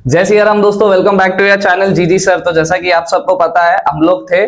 जय श्री राम दोस्तों, welcome back to your channel G sir. तो जैसा कि आप सबको पता है, हम लोग थे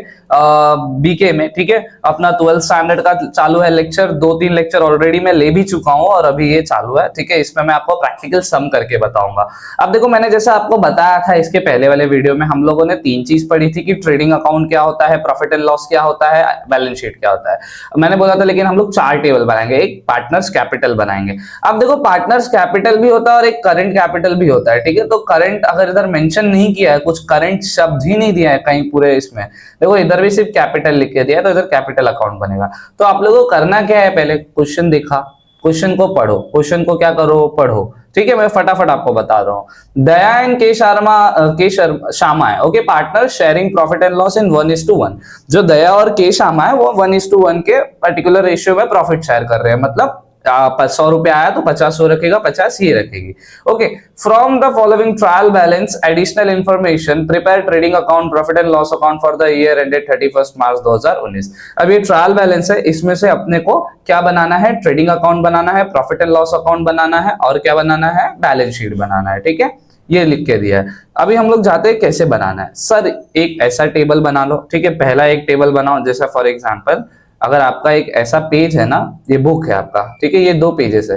बीके में, ठीक है। अपना 12th स्टैंडर्ड का चालू है लेक्चर, 2-3 लेक्चर ऑलरेडी मैं ले भी चुका हूं और अभी ये चालू है, ठीक है। इसमें मैं आपको प्रैक्टिकल सम करके बताऊंगा। अब देखो, मैंने जैसा आपको बताया था इसके पहले वाले वीडियो में, हम लोगों ने 3 चीज पढ़ी थी कि ट्रेडिंग अकाउंट क्या होता है, प्रॉफिट एंड लॉस क्या होता है, बैलेंस शीट क्या होता है। मैंने बोला था लेकिन हम लोग 4 टेबल बनाएंगे, एक पार्टनर्स कैपिटल बनाएंगे। अब देखो, पार्टनर्स कैपिटल भी होता है और एक करंट कैपिटल भी होता है, ठीक है। तो करंट अगर इधर मेंशन नहीं किया है, कुछ करंट शब्द ही नहीं दिया है कहीं पूरे इसमें, देखो इधर भी सिर्फ कैपिटल लिख के दिया है, तो इधर कैपिटल अकाउंट बनेगा। तो आप लोगों को करना क्या है, पहले क्वेश्चन देखा, क्वेश्चन को पढ़ो, क्वेश्चन को क्या करो, पढ़ो, ठीक है। मैं फटाफट आपको बता रहा हूं। दया एंड के शर्मा है, okay. Partner sharing profit and loss in 1:1। जो दया और के शर्मा है वो 1:1 के पर्टिकुलर रेशियो में प्रॉफिट शेयर कर रहे हैं। मतलब 100 रुपया आया तो 50 वो रखेगा, 50 ये रखेगी, okay. From the following trial balance additional information prepare trading account profit and loss account for the year ended 31 मार्च 2019। अब ये ट्रायल बैलेंस है, इसमें से अपने को क्या बनाना है, ट्रेडिंग अकाउंट बनाना है, प्रॉफिट एंड लॉस अकाउंट बनाना है और क्या बनाना है, बैलेंस शीट बनाना है, ठीक है। ये लिख के दिया है। अभी हम लोग जाते हैं कैसे बनाना है। सर एक ऐसा टेबल बना लो, ठीक है। पहला एक टेबल बनाओ, जैसा फॉर एग्जांपल अगर आपका एक ऐसा पेज है ना, ये बुक है आपका, ठीक है, ये 2 पेजेस है।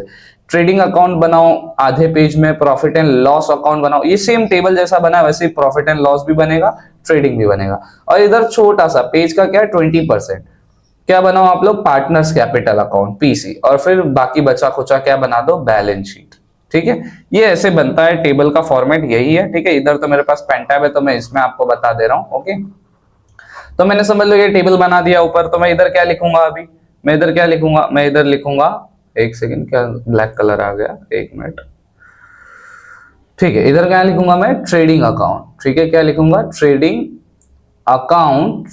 ट्रेडिंग अकाउंट बनाओ आधे पेज में, प्रॉफिट एंड लॉस अकाउंट बनाओ, ये सेम टेबल जैसा बना है वैसे प्रॉफिट एंड लॉस भी बनेगा, ट्रेडिंग भी बनेगा। और इधर छोटा सा पेज का क्या है, 20% क्या बनाओ आप लोग, पार्टनर्स कैपिटल अकाउंट पीसी, और फिर बाकी बचा खुचा क्या बना दो, बैलेंस शीट, ठीक है। ये ऐसे बनता है, टेबल का फॉर्मेट यही है, ठीक है। इधर तो मेरे पास पेन टैब है तो मैं इसमें आपको बता दे रहा हूं, ओके। तो मैंने समझ लो ये टेबल बना दिया ऊपर। तो मैं इधर क्या लिखूंगा, अभी मैं इधर क्या लिखूंगा, मैं इधर लिखूंगा, एक सेकंड, क्या ब्लैक कलर आ गया, एक मिनट, ठीक है। इधर क्या लिखूंगा मैं, ट्रेडिंग अकाउंट, ठीक है। क्या लिखूंगा, ट्रेडिंग अकाउंट।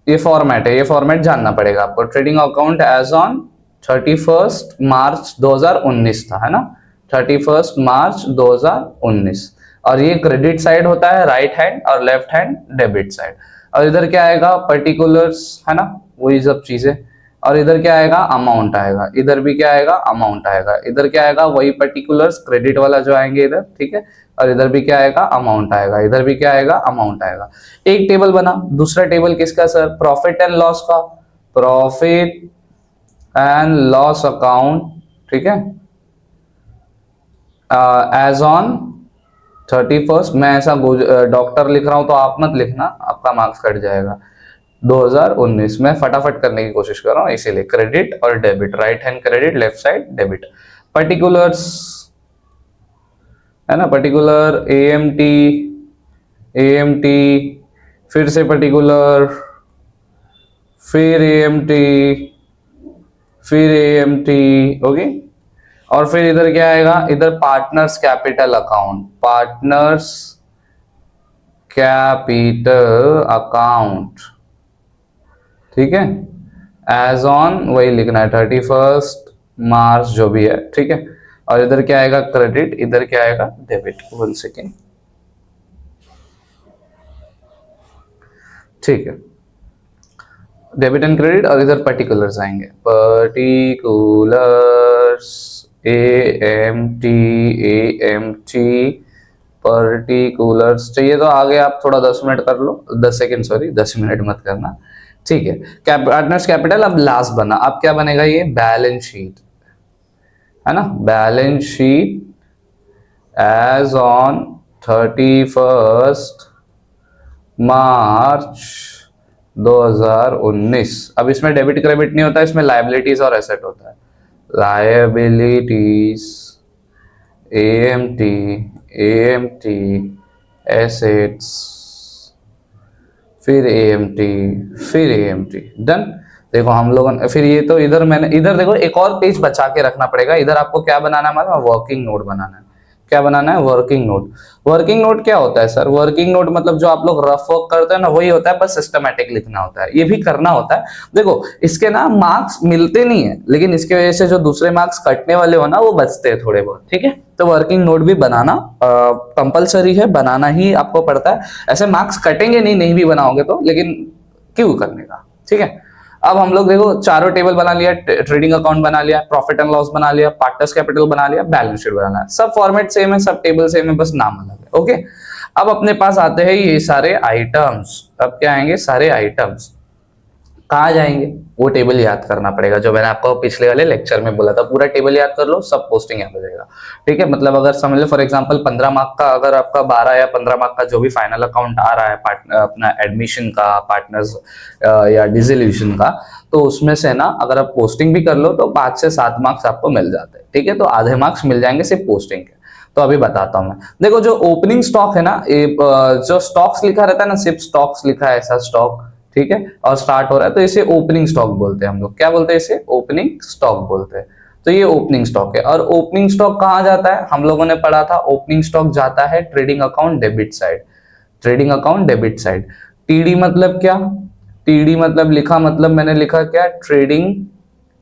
ये फॉर्मेट है, ये फॉर्मेट जानना पड़ेगा आपको। ट्रेडिंग अकाउंट एज ऑन 31 मार्च 2019 था, है ना, 31 मार्च 2019। और ये क्रेडिट साइड होता है, राइट हैंड, और लेफ्ट हैंड डेबिट साइड। और इधर क्या आएगा, पर्टिकुलर्स, है ना, वही सब चीजें। और इधर क्या आएगा, अमाउंट आएगा। इधर भी क्या आएगा, अमाउंट आएगा। इधर क्या आएगा, वही पर्टिकुलर्स क्रेडिट वाला जो आएंगे इधर, ठीक है। और इधर भी क्या आएगा, अमाउंट आएगा। इधर भी क्या आएगा, अमाउंट आएगा। एक टेबल बना। दूसरा टेबल किसका सर, प्रॉफिट एंड लॉस का, प्रॉफिट एंड लॉस अकाउंट, ठीक है। एज ऑन 31, मैं ऐसा डॉक्टर लिख रहा हूं तो आप मत लिखना, आपका मार्क्स कट जाएगा। 2019 में फटाफट करने की कोशिश कर रहा हूं, इसीलिए क्रेडिट और debit, right hand credit, left side debit. Particulars, है ना, पर्टिकुलर एएमटी, एएमटी, फिर से पर्टिकुलर, फिर एएमटी, फिर एएमटी, ओके। और फिर इधर क्या आएगा, इधर partners capital account, partners capital account, ठीक है। एज ऑन वही लिखना है, 31 मार्च जो भी है, ठीक है। और इधर क्या आएगा, क्रेडिट, इधर क्या आएगा, डेबिट। 1 सेकेंड, ठीक है। डेबिट एंड क्रेडिट, और इधर पर्टिकुलर्स आएंगे, पर्टिकुलर्स, एएमटी, एएमटी, पर्टिकुलर्स चाहिए तो आगे आप थोड़ा 10 मिनट कर लो, 10 सेकेंड, सॉरी 10 मिनट मत करना, ठीक है। पार्टनर्स कैपिटल अब लास्ट बना, अब क्या बनेगा, ये बैलेंस शीट, है ना, बैलेंस शीट एज ऑन 31 मार्च 2019। अब इसमें डेबिट क्रेडिट नहीं होता, इसमें लायबिलिटीज और एसेट होता है। लायबिलिटीज, एएमटी, एएमटी, एसेट्स, फिर एएमटी, फिर एएमटी, डन। देखो हम लोगों फिर ये तो इधर मैंने, इधर देखो एक और पेज बचा के रखना पड़ेगा। इधर आपको क्या बनाना है, मतलब वर्किंग नोट बनाना है। क्या बनाना है, वर्किंग नोट। वर्किंग नोट क्या होता है सर, वर्किंग नोट मतलब जो आप लोग रफ वर्क करते हैं ना, वही होता है, बस सिस्टमैटिक लिखना होता है, ये भी करना होता है। देखो इसके ना मार्क्स मिलते नहीं है, लेकिन इसके वजह से जो दूसरे मार्क्स कटने वाले हो ना, वो बचते हैं थोड़े बहुत, ठीक है। तो वर्किंग नोट भी बनाना कंपलसरी है, बनाना ही आपको पड़ता है। ऐसे मार्क्स कटेंगे नहीं, नहीं भी बनाओगे तो, लेकिन क्यों करने का, ठीक है। अब हम लोग देखो चारों टेबल बना लिया, ट्रेडिंग अकाउंट बना लिया, प्रॉफिट एंड लॉस बना लिया, पार्टनर्स कैपिटल बना लिया, बैलेंस शीट बनाना है, सब फॉर्मेट सेम है, सब टेबल सेम है, बस नाम अलग है। ओके, अब अपने पास आते हैं ये सारे आइटम्स। अब क्या आएंगे, सारे आइटम्स कहाँ जाएंगे, वो टेबल याद करना पड़ेगा, जो मैंने आपको पिछले वाले लेक्चर में बोला था। पूरा टेबल याद कर लो, सब पोस्टिंग यहाँ पे जाएगा। ठीक है, मतलब अगर समझ लो फॉर एग्जांपल 15 मार्क का, अगर आपका 12 या 15 मार्क का जो भी फाइनल अकाउंट आ रहा है पार्टनर अपना एडमिशन का, पार्टनर्स या डिसोल्यूशन का, तो उसमें से ना अगर आप पोस्टिंग भी कर लो तो 5 से 7 मार्क्स आपको मिल जाते हैं। ठीक है, तो आधे मार्क्स मिल जाएंगे सिर्फ पोस्टिंग के। तो अभी बताता हूं मैं। देखो जो ओपनिंग स्टॉक है ना, जो स्टॉक्स लिखा रहता है ना, सिर्फ स्टॉक्स लिखा है ऐसा स्टॉक, ठीक है, और स्टार्ट हो रहा है, तो इसे ओपनिंग स्टॉक बोलते हैं हम लोग। क्या बोलते हैं इसे, ओपनिंग स्टॉक बोलते हैं। तो ये ओपनिंग स्टॉक है। और ओपनिंग स्टॉक कहां जाता है, हम लोगों ने पढ़ा था ओपनिंग स्टॉक जाता है trading account debit side. Trading account debit side. TD मतलब क्या, टीडी मतलब लिखा, मतलब मैंने लिखा क्या, ट्रेडिंग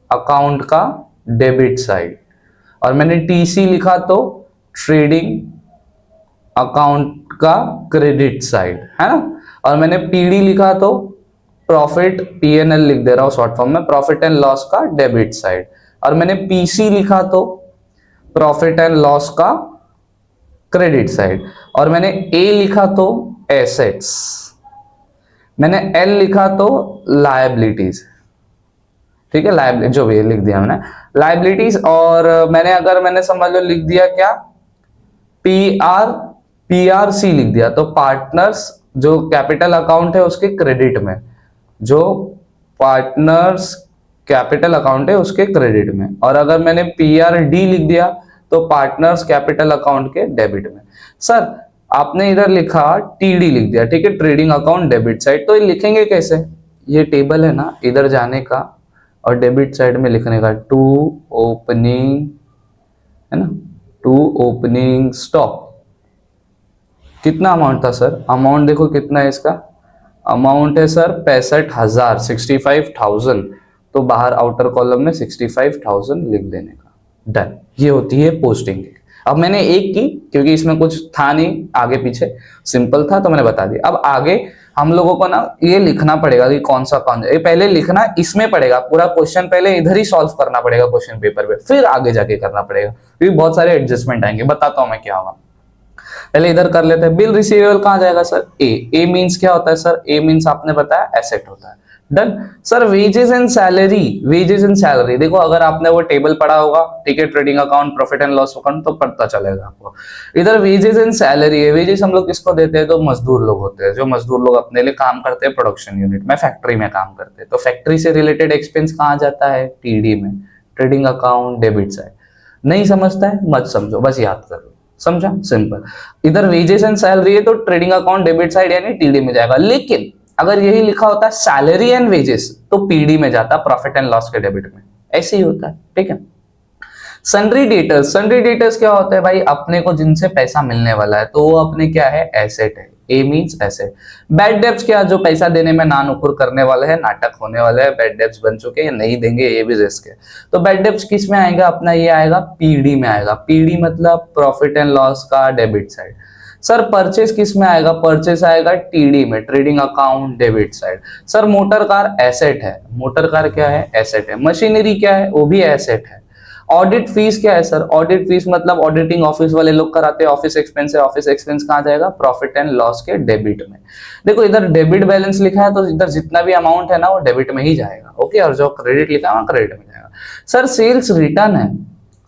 अकाउंट का डेबिट साइड। और मैंने टीसी लिखा तो ट्रेडिंग अकाउंट का क्रेडिट साइड, है ना। और मैंने पीडी लिखा तो प्रॉफिट, पीएनएल लिख दे रहा हूं शॉर्ट फॉर्म में, प्रॉफिट एंड लॉस का डेबिट साइड। और मैंने पीसी लिखा तो प्रॉफिट एंड लॉस का क्रेडिट साइड। और मैंने ए लिखा तो एसेट्स, मैंने एल लिखा तो लायबिलिटीज। ठीक है, लायबिलिटी जो भी लिख दिया मैंने, लायबिलिटीज। और मैंने समझ लो लिख दिया क्या, पीआरसी लिख दिया तो पार्टनर्स जो कैपिटल अकाउंट है उसके क्रेडिट में, जो पार्टनर्स कैपिटल अकाउंट है उसके क्रेडिट में। और अगर मैंने पीआरडी लिख दिया तो पार्टनर्स कैपिटल अकाउंट के डेबिट में। सर आपने इधर लिखा टीडी लिख दिया, ठीक है, ट्रेडिंग अकाउंट डेबिट साइड, तो ये लिखेंगे कैसे, ये टेबल है ना, इधर जाने का और डेबिट साइड में लिखने का, टू ओपनिंग, है ना, टू ओपनिंग स्टॉक। कितना अमाउंट था सर, अमाउंट देखो कितना है इसका, अमाउंट है सर 65,000, 65,000। तो बाहर आउटर कॉलम में 65,000 लिख देने का, डन। ये होती है पोस्टिंग। अब मैंने एक की क्योंकि इसमें कुछ था नहीं आगे पीछे, सिंपल था तो मैंने बता दिया। अब आगे हम लोगों को ना ये लिखना पड़ेगा कि कौन सा ये पहले लिखना इसमें पड़ेगा, पूरा क्वेश्चन पहले इधर ही सॉल्व करना पड़ेगा क्वेश्चन पेपर पे, फिर आगे जाके करना पड़ेगा क्योंकि बहुत सारे एडजस्टमेंट आएंगे। बताता हूं मैं क्या होगा, पहले इधर कर लेते हैं। बिल रिसीवेबल कहां जाएगा सर, ए मींस क्या होता है सर, ए मींस आपने बताया एसेट होता है, done. Sir wages and salary, wages and salary देखो अगर आपने वो टेबल पढ़ा होगा, ठीक है, trading account profit and loss account, तो पता चलेगा आपको। इधर वेजेस एंड सैलरी है, वेजेस हम लोग किसको देते हैं, तो मजदूर लोग होते हैं, जो मजदूर लोग अपने लिए काम करते हैं प्रोडक्शन यूनिट में, फैक्ट्री में काम करते हैं। तो फैक्ट्री से रिलेटेड एक्सपेंस कहां जाता है, टीडी में, ट्रेडिंग अकाउंट डेबिट साइड। नहीं समझता है मत समझो, बस याद करो, समझा, सिंपल। इधर वेजेस एंड सैलरी है तो ट्रेडिंग अकाउंट डेबिट साइड यानी टीडी में जाएगा। लेकिन अगर यही लिखा होता है सैलरी एंड वेजेस तो पीडी में जाता, प्रॉफिट एंड लॉस के डेबिट में, ऐसे ही होता है, ठीक है। सन्ड्री डेटर्स, सन्ड्री डेटर्स क्या होता है भाई, अपने को जिनसे पैसा मिलने वाला है तो वो अपने क्या है, एसेट है, ए मींस एसेट। बैड डेब्ट्स क्या, जो पैसा देने में नानुकुर करने वाले हैं, नाटक होने वाले हैं, बैड डेब्ट्स बन चुके हैं, नहीं देंगे, ये भी रिस्क है। तो बैड डेब्ट्स किस में आएगा अपना, ये आएगा पीडी में आएगा। पीडी मतलब प्रॉफिट एंड लॉस का डेबिट साइड। सर परचेस किस में आएगा, परचेस आएगा टीडी में, trading account debit side. Sir motor car asset है, मोटर कार क्या है, एसेट है। मशीनरी क्या है, वो भी एसेट है। ऑडिट फीस क्या है सर, ऑडिट फीस मतलब ऑडिटिंग ऑफिस वाले लोग कराते हैं, ऑफिस एक्सपेंस है, ऑफिस एक्सपेंस कहां जाएगा, प्रॉफिट एंड लॉस के डेबिट में। देखो इधर डेबिट बैलेंस लिखा है तो इधर जितना भी अमाउंट है ना वो डेबिट में ही जाएगा, ओके, और जो क्रेडिट लिखा है वहां क्रेडिट में जाएगा। सर सेल्स रिटर्न है,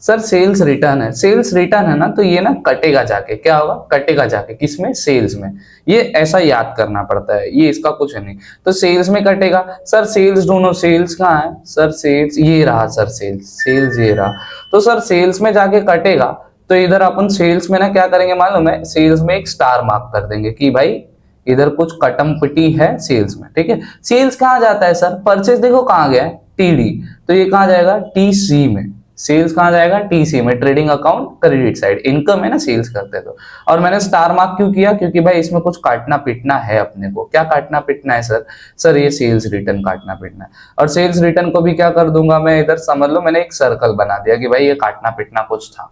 सर सेल्स रिटर्न है, सेल्स रिटर्न है ना, तो ये ना कटेगा जाके, क्या होगा, कटेगा जाके किसमें, सेल्स में। ये ऐसा याद करना पड़ता है, ये इसका कुछ नहीं, तो सेल्स में कटेगा। सर सेल्स दोनों, सेल्स कहाँ है सर, सेल्स ये रहा सर, सेल्स, सेल्स ये रहा, तो सर सेल्स में जाके कटेगा। तो इधर अपन सेल्स में ना क्या करेंगे मालूम है, सेल्स में एक स्टार मार्क कर देंगे कि भाई इधर कुछ कटम पिटी है सेल्स में, ठीक है। सेल्स कहाँ जाता है सर, परचेस देखो कहाँ गया है, टीडी, तो ये कहाँ जाएगा, टीसी में। सेल्स कहां जाएगा, टीसी में, trading account credit side, income है ना सेल्स करते तो। और मैंने स्टार मार्क क्यों किया, क्योंकि भाई इसमें कुछ काटना पिटना है अपने को। क्या काटना पिटना है सर, सर ये सेल्स रिटर्न काटना पिटना है। और सेल्स रिटर्न को भी क्या कर दूंगा मैं, इधर समझ लो मैंने एक सर्कल बना दिया कि भाई ये काटना पिटना कुछ था।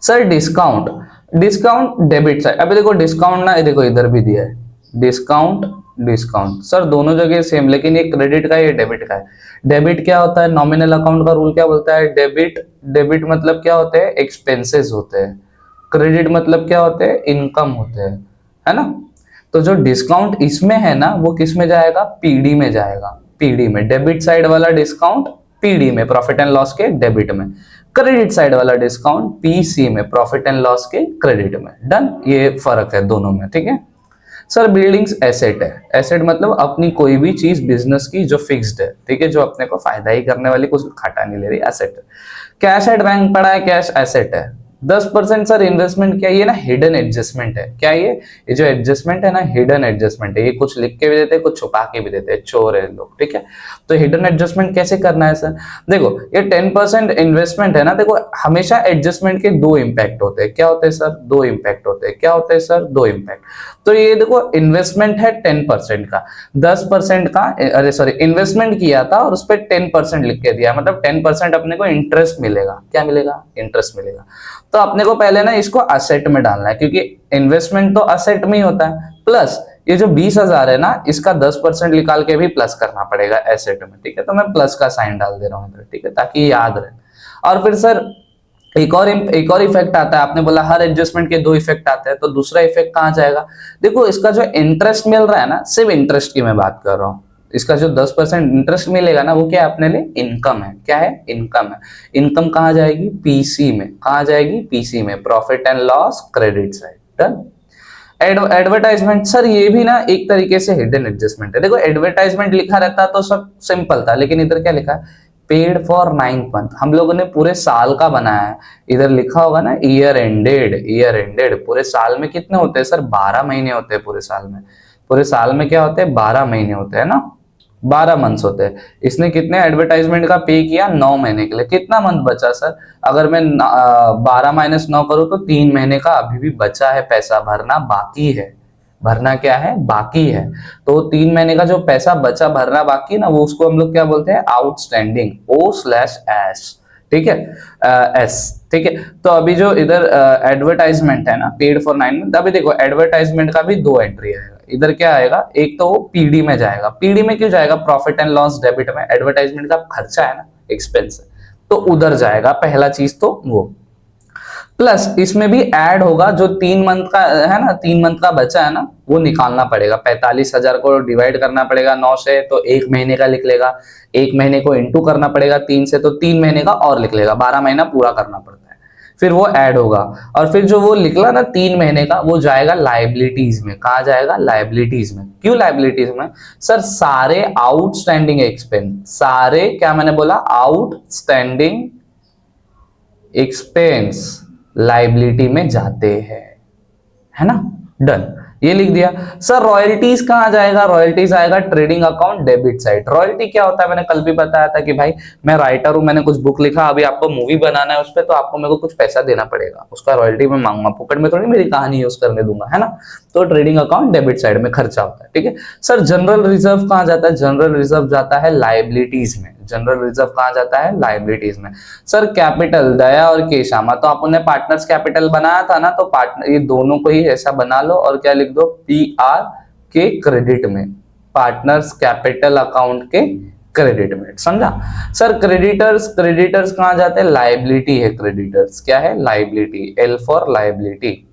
Sir discount, discount debit side. अभी देखो डिस्काउंट ना, देखो इधर भी दिया है डिस्काउंट डिस्काउंट। सर दोनों जगह सेम, लेकिन ये क्रेडिट का है, ये डेबिट का है। डेबिट क्या होता है, नॉमिनल अकाउंट का रूल क्या बोलता है, डेबिट डेबिट मतलब क्या होते हैं, एक्सपेंसेस होते हैं। क्रेडिट मतलब क्या होते हैं, इनकम होते हैं, है ना। तो जो डिस्काउंट इसमें है ना वो किस में जाएगा, पीडी में जाएगा। पीडी में डेबिट साइड वाला डिस्काउंट पीडी में, प्रॉफिट एंड लॉस के डेबिट में। क्रेडिट साइड वाला डिस्काउंट पीसी में, प्रॉफिट एंड लॉस के क्रेडिट में। डन, ये फर्क है दोनों में, ठीक है। सर बिल्डिंग्स एसेट है। एसेट मतलब अपनी कोई भी चीज बिजनेस की जो फिक्स्ड है, ठीक है, जो अपने को फायदा ही करने वाली, कुछ घाटा नहीं ले रही, एसेट है। कैश एट बैंक पड़ा है, कैश एसेट है। 10% सर इन्वेस्टमेंट क्या है, ये ना हिडन एडजस्टमेंट है। क्या ये जो एडजस्टमेंट है ना, हिडन एडजस्टमेंट है। ये कुछ लिख के भी देते हैं, कुछ छुपा के भी देते हैं, चोर है लोग, ठीक है। तो हिडन एडजस्टमेंट कैसे करना है सर, देखो ये 10% इन्वेस्टमेंट है ना, देखो हमेशा एडजस्टमेंट के दो इंपैक्ट होते हैं। क्या होते हैं सर, दो इंपैक्ट होते हैं। क्या होते हैं सर, दो इंपैक्ट। तो ये देखो इन्वेस्टमेंट है 10% का, 10% का, अरे सॉरी, इन्वेस्टमेंट किया था और उस पर 10% लिख के दिया, मतलब 10% अपने को इंटरेस्ट मिलेगा। क्या मिलेगा, इंटरेस्ट मिलेगा। तो अपने को पहले ना इसको असेट में डालना है, क्योंकि इन्वेस्टमेंट तो असेट में ही होता है। प्लस ये जो 20,000 है ना, इसका 10% निकाल के भी प्लस करना पड़ेगा एसेट में, ठीक है। तो मैं प्लस का साइन डाल दे रहा हूँ इधर, ठीक है, ताकि याद रहे। और फिर सर एक और इफेक्ट आता है। आपने बोला हर एडजस्टमेंट के दो इफेक्ट आते हैं, तो दूसरा इफेक्ट कहाँ जाएगा, देखो इसका जो इंटरेस्ट मिल रहा है ना, सिर्फ इंटरेस्ट की मैं बात कर रहा हूँ। इसका जो 10% इंटरेस्ट मिलेगा ना, वो क्या है अपने लिए, इनकम है। क्या है, इनकम है। इनकम कहाँ जाएगी, पीसी में। कहाँ जाएगी, पीसी में, profit and loss credit side. Done. Advertisement sir ये भी ना एक तरीके से हिडन एडजस्टमेंट है। देखो एडवर्टाइजमेंट लिखा रहता तो सब सिंपल था, लेकिन इधर क्या लिखा है, पेड फॉर 9 मंथ। हम लोगों ने पूरे साल का बनाया है। इधर लिखा होगा ना ईयर एंडेड, ईयर एंडेड। पूरे साल में कितने होते हैं सर, 12 महीने होते हैं पूरे साल में। पूरे साल में क्या होते हैं, 12 महीने होते हैं ना, 12 मंथ्स होते हैं। इसने कितने एडवर्टाइजमेंट का पे किया, 9 महीने के लिए। कितना मंथ बचा सर, अगर मैं 12 माइनस 9 करूं तो 3 महीने का अभी भी बचा है, पैसा भरना बाकी है। भरना क्या है, बाकी है। तो 3 महीने का जो पैसा बचा भरना बाकी ना, वो उसको हम लोग क्या बोलते हैं, आउटस्टैंडिंग, O/S, ठीक है, एस, ठीक है। तो अभी जो इधर एडवर्टाइजमेंट है ना, पेड फॉर 9 मंथ, अभी देखो एडवर्टाइजमेंट का भी 2 एंट्री आएगा। इधर क्या आएगा, एक तो वो पीडी में जाएगा। पीडी में क्यों जाएगा, प्रॉफिट एंड लॉस डेबिट में। एडवर्टाइजमेंट का खर्चा है ना, एक्सपेंस है, तो उधर जाएगा पहला चीज तो वो। प्लस इसमें भी ऐड होगा जो 3 मंथ का है ना, 3 मंथ का बचा है ना, वो निकालना पड़ेगा। 45,000 को डिवाइड करना पड़ेगा 9 से, तो 1 महीने का लिख लेगा। 1 महीने को इंटू करना पड़ेगा 3 से, तो 3 महीने का और लिख लेगा। 12 महीना पूरा करना पड़ता है, फिर वो ऐड होगा। और फिर जो वो निकला ना 3 महीने का, वो जाएगा लाइबिलिटीज में। कहा जाएगा, लाइबिलिटीज में। क्यों लाइबिलिटीज में सर, सारे आउटस्टैंडिंग एक्सपेंस, सारे क्या मैंने बोला, आउटस्टैंडिंग एक्सपेंस लाइबिलिटी में जाते हैं, है ना। डन, ये लिख दिया। सर रॉयल्टीज कहां जाएगा, रॉयल्टीज आएगा trading account debit side. Royalty क्या होता है, मैंने कल भी बताया था कि भाई मैं राइटर हूं, मैंने कुछ बुक लिखा, अभी आपको मूवी बनाना है उस पर, तो आपको मेरे को कुछ पैसा देना पड़ेगा, उसका रॉयल्टी मैं मांगूंगा, पॉकेट में थोड़ी मेरी कहानी यूज करने दूंगा, है ना। तो ट्रेडिंग अकाउंट डेबिट साइड में खर्चा होता है, ठीक है। सर जनरल रिजर्व कहां जाता है, जनरल रिजर्व जाता है लाइबिलिटीज में। जनरल रिजर्व कहां जाता है, लाइबिलिटीज में। सर कैपिटल, दया और केशामा, तो आप उन्हें पार्टनर्स कैपिटल बनाया था ना, तो पार्टनर ये दोनों को ही ऐसा बना लो और क्या लिख दो, PR के क्रेडिट में, पार्टनर्स कैपिटल अकाउंट के क्रेडिट में। समझा। सर क्रेडिटर्स, क्रेडिटर्स कहां जाते हैं, लाइबिलिटी है क्रेडिटर्स। क्या है, liability, L for liability.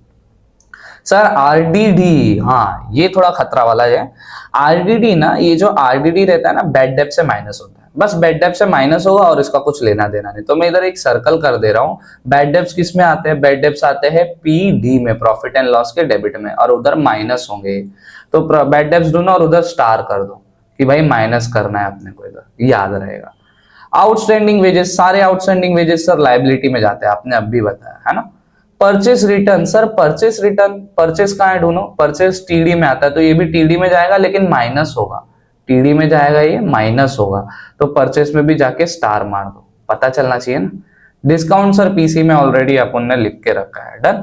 Sir RDD, हाँ ये थोड़ा खतरा वाला है। आरडीडी ना, ये जो आरडीडी रहता है ना, बैड डेब्ट से माइनस होता है। बस बैड डेब्ट से माइनस होगा और इसका कुछ लेना देना नहीं। तो मैं इधर एक सर्कल कर दे रहा हूँ। बैड डेब्ट्स किस में आते हैं, बैड डेब्ट्स आते हैं पीडी में, प्रॉफिट एंड लॉस के डेबिट में, और उधर माइनस होंगे। तो बैड डेब्ट्स ढूंढो और उधर स्टार कर दो कि भाई माइनस करना है अपने को, इधर याद रहेगा। आउटस्टैंडिंग वेजेस, सारे आउटस्टैंडिंग वेजेस सर लाइबिलिटी में जाते हैं, आपने अब भी बताया है ना। Purchase return, sir purchase return, purchase कहाँ है ढूंढो, परचेस टीडी में आता है, तो ये भी टीडी में जाएगा लेकिन माइनस होगा। टीडी में जाएगा, ये माइनस होगा, तो परचेस में भी जाके स्टार मार दो, पता चलना चाहिए ना। डिस्काउंट सर पीसी में ऑलरेडी अपन ने लिख के रखा है। डन।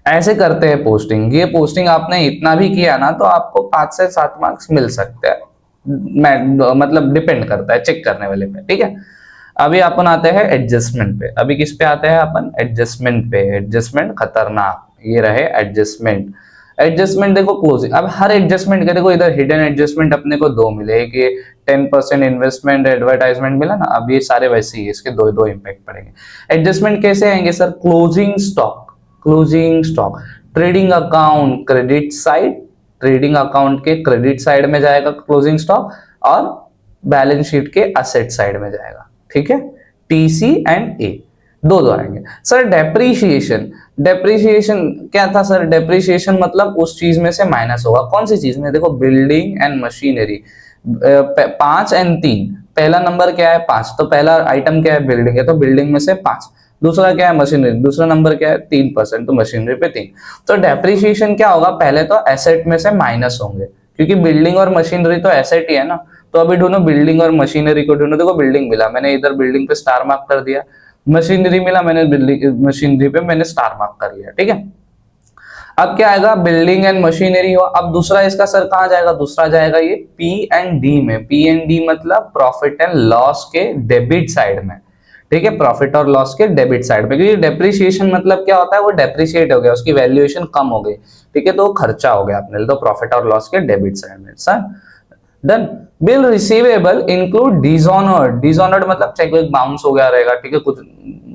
ऐसे करते हैं पोस्टिंग। ये पोस्टिंग आपने इतना भी किया ना, तो आपको 5 से 7 मार्क्स मिल सकते हैं, मतलब डिपेंड करता है चेक करने वाले पे, ठीक है। अभी अपन आते हैं एडजस्टमेंट पे। अभी किस पे आते हैं अपन, एडजस्टमेंट पे। एडजस्टमेंट खतरनाक, ये रहे एडजस्टमेंट। एडजस्टमेंट देखो क्लोजिंग, अब हर एडजस्टमेंट का देखो इधर हिडन एडजस्टमेंट अपने को दो मिले, एक ये 10% इन्वेस्टमेंट एडवर्टाइजमेंट मिला ना, अब ये सारे वैसे ही इसके दो दो इंपैक्ट पड़ेंगे। एडजस्टमेंट कैसे आएंगे sir, closing stock, closing stock, trading account credit side, trading account के क्रेडिट साइड में जाएगा क्लोजिंग स्टॉक, और बैलेंस शीट के असेट साइड में जाएगा, ठीक है, टीसी एंड ए दो दो आएंगे। सर डेप्रीशिएशन, डेप्रीशिएशन क्या था सर, डेप्रीशिएशन मतलब उस चीज में से माइनस होगा, कौन सी चीज में, देखो बिल्डिंग एंड मशीनरी, 5 और 3, पहला नंबर क्या है 5, तो पहला आइटम क्या है बिल्डिंग है, तो बिल्डिंग में से 5, दूसरा क्या है मशीनरी, दूसरा नंबर क्या है 3%, तो मशीनरी पे 3। तो डेप्रीशिएशन क्या होगा, पहले तो एसेट में से माइनस होंगे, क्योंकि बिल्डिंग और मशीनरी तो एसेट ही है ना, तो अभी ढूंढो बिल्डिंग और मशीनरी को ढूंढो, देखो बिल्डिंग मिला, मैंने इधर बिल्डिंग पे स्टार मार्क कर दिया, मशीनरी मिला, मैंने बिल्डिंग मशीनरी पे मैंने स्टार मार्क कर लिया, ठीक है। अब क्या आएगा, बिल्डिंग एंड मशीनरी हो, अब दूसरा इसका सर कहां जाएगा, दूसरा जाएगा ये पी एंड डी में, पी एंड डी मतलब प्रॉफिट एंड लॉस के डेबिट साइड में, ठीक है, प्रॉफिट और लॉस के डेबिट साइड में, क्योंकि डेप्रिसिएशन मतलब क्या होता है, वो डेप्रिशिएट हो गया, उसकी वैल्यूएशन कम हो गई, ठीक है, तो वो खर्चा हो गया अपने लिए, तो प्रॉफिट और लॉस के डेबिट साइड में, sir done. Bill receivable include dishonoured, dishonoured मतलब चाहे कोई बाउंस हो गया रहेगा, ठीक है, कुछ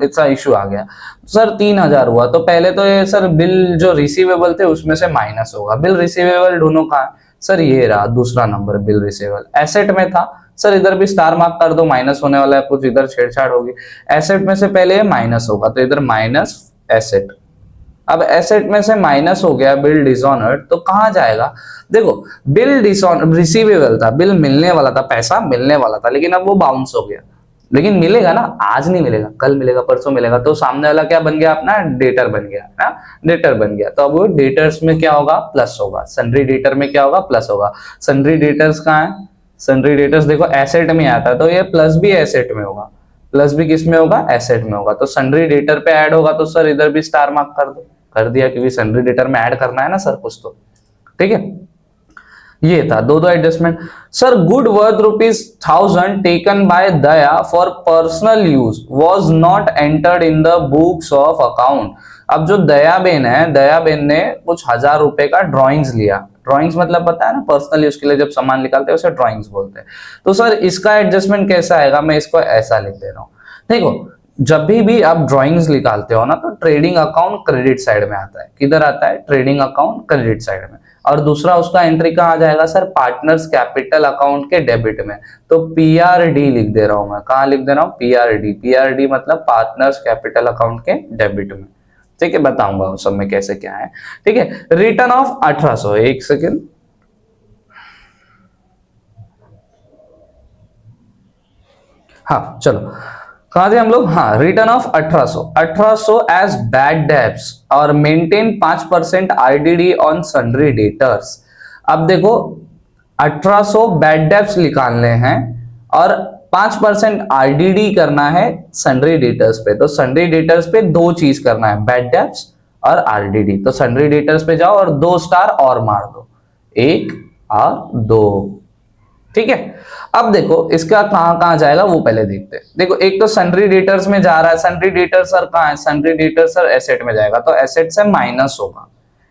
ऐसा इशू आ गया, सर 3000 हुआ, तो पहले तो ये सर बिल जो रिसीवेबल थे उसमें से माइनस होगा, बिल रिसीवेबल ढूंढो कहाँ, सर ये रहा दूसरा नंबर, बिल रिसीवेबल एसेट में था, सर इधर भी स्टार मार्क कर दो, माइनस होने वाला है, कुछ इधर छेड़छाड़ होगी, एसेट में से पहले माइनस होगा, तो इधर माइनस एसेट, अब एसेट में से माइनस हो गया बिल डिसऑनर्ड, तो कहां जाएगा, देखो बिल डिसऑनर्ड रिसीवेबल था, बिल मिलने वाला था, पैसा मिलने वाला था, लेकिन अब वो बाउंस हो गया, लेकिन मिलेगा ना, आज नहीं मिलेगा, कल मिलेगा, परसों मिलेगा, तो सामने वाला क्या बन गया अपना, डेटर बन गया ना, डेटर बन गया, तो अब वो डेटर्स में क्या होगा, प्लस होगा, सन्ड्री डेटर में क्या होगा, प्लस होगा, सन्ड्री डेटर्स कहाँ है, सन्ड्री डेटर्स देखो एसेट में आता है, तो ये प्लस भी एसेट में होगा, प्लस भी किस में होगा, एसेट में होगा, तो सन्ड्री डेटर पे ऐड होगा, तो सर इधर भी स्टार मार्क कर दो, कर दिया, क्योंकि सन्ड्री डेटर में ऐड करना है ना सर कुछ तो, ठीक है। ये था दो दो adjustment. Sir good worth ₹1000 taken by Daya for personal use was not entered in the books of account. अब जो दया बेन है, दया बेन ने कुछ ₹1000 का ड्रॉइंग्स लिया, ड्रॉइंग्स मतलब पता है ना, पर्सनल यूज के लिए जब सामान निकालते हैं उसे ड्रॉइंग्स बोलते हैं, तो सर इसका एडजस्टमेंट कैसा आएगा, मैं इसको ऐसा लिख दे रहा हूं, देखो जब भी आप ड्राइंग्स निकालते हो ना, तो ट्रेडिंग अकाउंट क्रेडिट साइड में आता है, किधर आता है, ट्रेडिंग अकाउंट क्रेडिट साइड में, और दूसरा उसका एंट्री कहाँ आ जाएगा सर, पार्टनर्स कैपिटल अकाउंट के डेबिट में, तो पीआरडी लिख दे रहा हूं मैं, कहाँ लिख दे रहा हूं, पीआरडी, पीआरडी मतलब पार्टनर्स कैपिटल अकाउंट के डेबिट में, ठीक है, बताऊंगा उस सब में कैसे क्या है, ठीक है। रिटर्न ऑफ 1800, एक सेकेंड, हाँ चलो कहा थे हम लोग, हाँ return of 1800 as bad debts और maintain 5% IDD on sundry debtors. अब देखो 1800 बैड डेब्ट्स निकालने हैं और 5% आईडीडी करना है सन्ड्री डेटर्स पे, तो सन्ड्री डेटर्स पे दो चीज करना है, बैड डेब्ट्स और आरडीडी, तो सन्ड्री डेटर्स पे जाओ और 2 स्टार और मार दो, 1 और 2, ठीक है। अब देखो इसका कहां कहां जाएगा वो पहले देखते हैं, देखो एक तो सन्ड्री डेटर्स में जा रहा है, सन्ड्री डेटर्स सर कहां है, सन्ड्री डेटर्स सर एसेट में जाएगा, तो एसेट से माइनस होगा,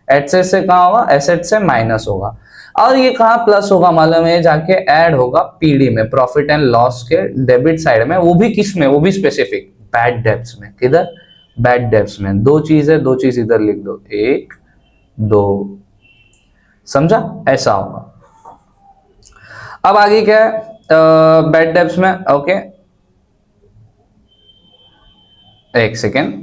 एसेट से कहां होगा, एसेट से माइनस होगा, और ये कहां प्लस होगा मालूम है, जाके ऐड होगा पीडी में, प्रॉफिट एंड लॉस के डेबिट साइड में, वो भी किस में, वो भी स्पेसिफिक बैड डेब्ट्स में, किधर, बैड डेब्ट्स में, दो चीज है, दो चीज इधर लिख दो, 1 2, समझा, ऐसा होगा। अब आगे क्या है, बैड डेब्ट्स में, ओके एक सेकेंड,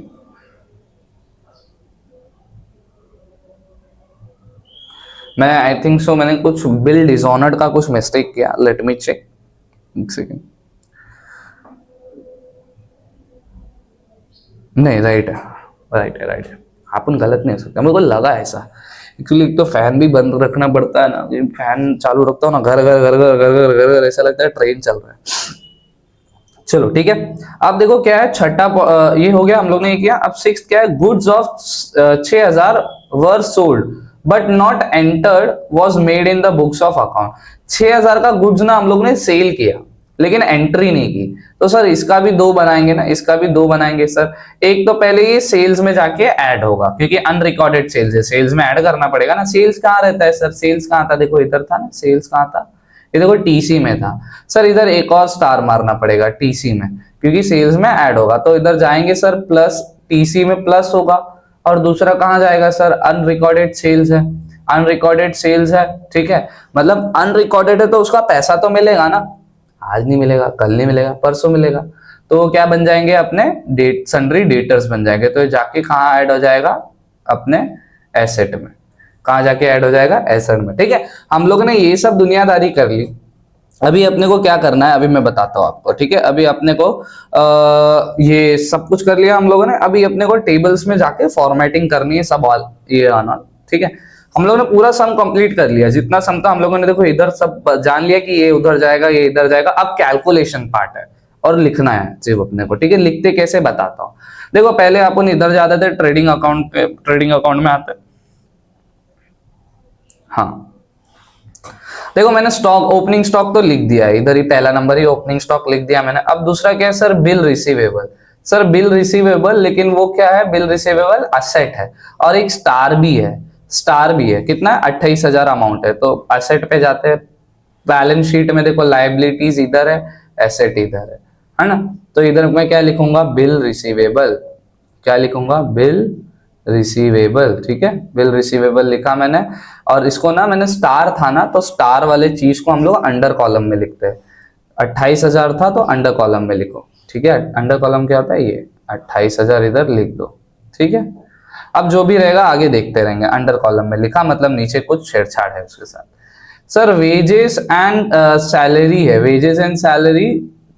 मैं आई थिंक सो मैंने कुछ बिल डिसऑनर्ड का कुछ मिस्टेक किया, लेट मी चेक, एक सेकेंड, नहीं राइट है, राइट है, राइट है, अपन गलत नहीं हो सकता, मेरे को लगा ऐसा, एक्चुअली एक तो फैन भी बंद रखना पड़ता है ना, फैन चालू रखता हूँ ना, घर घर घर घर घर घर घर ऐसा लगता है ट्रेन चल रहा है। चलो ठीक है, अब देखो क्या है, छठा ये हो गया, हम लोग ने ये किया। अब सिक्स्थ क्या है, goods of 6000 were sold but not entered was made in the books of account. 6000 का गुड्स ना हम लोग ने सेल किया, लेकिन एंट्री नहीं की। तो सर इसका भी दो बनाएंगे ना, इसका भी दो बनाएंगे सर। एक तो पहले ये सेल्स में जाके ऐड होगा, क्योंकि अनरिकॉर्डेड सेल्स है, सेल्स में ऐड करना पड़ेगा ना। सेल्स कहाँ रहता है सर, सेल्स कहाँ था, देखो इधर था ना, सेल्स कहाँ था, ये देखो टीसी में था सर। इधर एक और स्टार मारना पड़ेगा टीसी में, क्योंकि सेल्स में ऐड होगा। तो इधर जाएंगे सर प्लस, टीसी में प्लस होगा। और दूसरा कहाँ जाएगा सर, अनरिकॉर्डेड सेल्स है, अनरिकॉर्डेड सेल्स है, ठीक है। मतलब अनरिकॉर्डेड है तो उसका पैसा तो मिलेगा ना, आज नहीं मिलेगा, कल नहीं मिलेगा, परसों मिलेगा। तो वो क्या बन जाएंगे अपने डेट, सन्ड्री डेटर्स बन जाएंगे। तो ये जाके कहाँ ऐड हो जाएगा, अपने एसेट में। कहाँ जाके ऐड हो जाएगा, एसेट में, ठीक है। हम लोग ने ये सब दुनियादारी कर ली। अभी अपने को क्या करना है, अभी मैं बताता हूँ आपको, ठीक है। अभी अपने को ये सब कुछ कर लिया हम लोगों ने। अभी अपने को टेबल्स में जाके फॉर्मेटिंग करनी है सब, ये आना, ठीक है। हम लोगों ने पूरा सम कंप्लीट कर लिया, जितना सम था हम लोगों ने, देखो इधर सब जान लिया कि ये उधर जाएगा, ये इधर जाएगा। अब कैलकुलेशन पार्ट है और लिखना है सिर्फ अपने को, ठीक है। लिखते कैसे बताता हूँ। देखो पहले अपन इधर जाते थे ट्रेडिंग अकाउंट पे, ट्रेडिंग अकाउंट में आते, हाँ देखो मैंने स्टॉक, ओपनिंग स्टॉक तो लिख दिया है, इधर ही पहला नंबर ही ओपनिंग स्टॉक लिख दिया मैंने। अब दूसरा क्या है sir, bill receivable. Sir bill receivable, लेकिन वो क्या है, बिल रिसीवेबल असेट है, और एक स्टार भी है, स्टार भी है। कितना है, 28,000 अमाउंट है। तो असेट पे जाते हैं, बैलेंस शीट में देखो लाइबिलिटीज इधर है, एसेट इधर है ना। तो इधर मैं क्या लिखूंगा, बिल रिसीवेबल। क्या लिखूंगा, बिल रिसीवेबल, ठीक है। बिल रिसीवेबल लिखा मैंने। और इसको ना मैंने, स्टार था ना, तो स्टार वाले चीज को हम लोग अंडर कॉलम में लिखते हैं। 28,000 था तो अंडर कॉलम में लिखो, ठीक है। अंडर कॉलम क्या होता है, ये 28,000 इधर लिख दो, ठीक है। अब जो भी रहेगा आगे देखते रहेंगे। अंडर कॉलम में लिखा मतलब नीचे कुछ छेड़छाड़ है उसके साथ। सर वेजेस एंड सैलरी है, wages and salary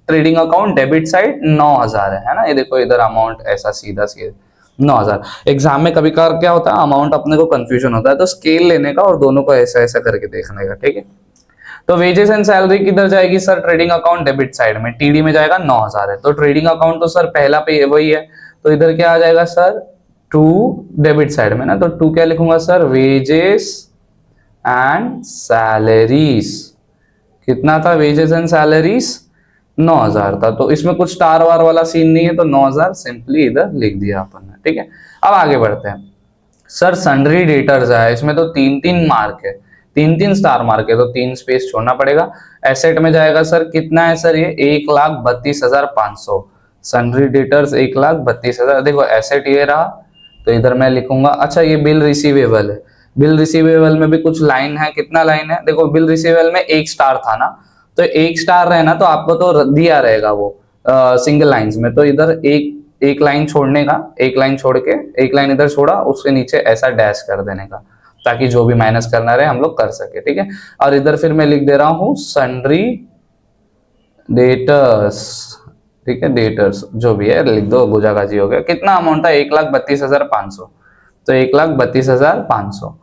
trading account debit side 9,000 है ना। ये देखो इधर अमाउंट ऐसा सीधा सीधा 9,000। एग्जाम में कभी कभार क्या होता है, अमाउंट अपने को कंफ्यूजन होता है, तो स्केल लेने का और दोनों को ऐसा ऐसा करके देखने का, ठीक है। तो वेजेस एंड सैलरी किधर जाएगी sir, trading account debit side में, टीडी में जाएगा 9,000 है। तो ट्रेडिंग अकाउंट तो सर पहला पे वही है, तो इधर क्या आ जाएगा सर, टू डेबिट साइड में ना, तो टू क्या लिखूंगा सर, वेजेस एंड सैलरीज। कितना था वेजेस एंड सैलरीज, 9,000 था। तो इसमें कुछ स्टार वार वाला सीन नहीं है, तो 9,000 सिंपली इधर लिख दिया अपन ने, ठीक है। अब आगे बढ़ते हैं। सर सन्ड्री डेटर्स है, इसमें तो 3-3 मार्क है, 3-3 स्टार मार्क है, तो 3 स्पेस छोड़ना पड़ेगा। एसेट में जाएगा सर, कितना है सर ये, 1,32,500। Sundry debtors 1,32,000। देखो एसेट ये रहा, तो इधर मैं लिखूंगा, अच्छा ये बिल रिसीवेबल है। बिल रिसीवेबल में भी कुछ लाइन है, कितना लाइन है, देखो बिल रिसीवेबल में 1 स्टार था ना, तो 1 स्टार रहना, तो आपको तो दिया रहेगा वो सिंगल लाइंस में। तो इधर एक लाइन छोड़ने का, एक लाइन छोड़ के, एक लाइन इधर छोड़ा, उसके नीचे ऐसा डैश कर देने का, ताकि जो भी माइनस करना रहे हम लोग कर सके, ठीक है। और इधर फिर मैं लिख दे रहा हूं सन्ड्री डेटर्स, ठीक है। डेटर्स जो भी है लिख दो, गुजागाजी हो गया। कितना अमाउंट था, 1,32,500। तो 1,32,500,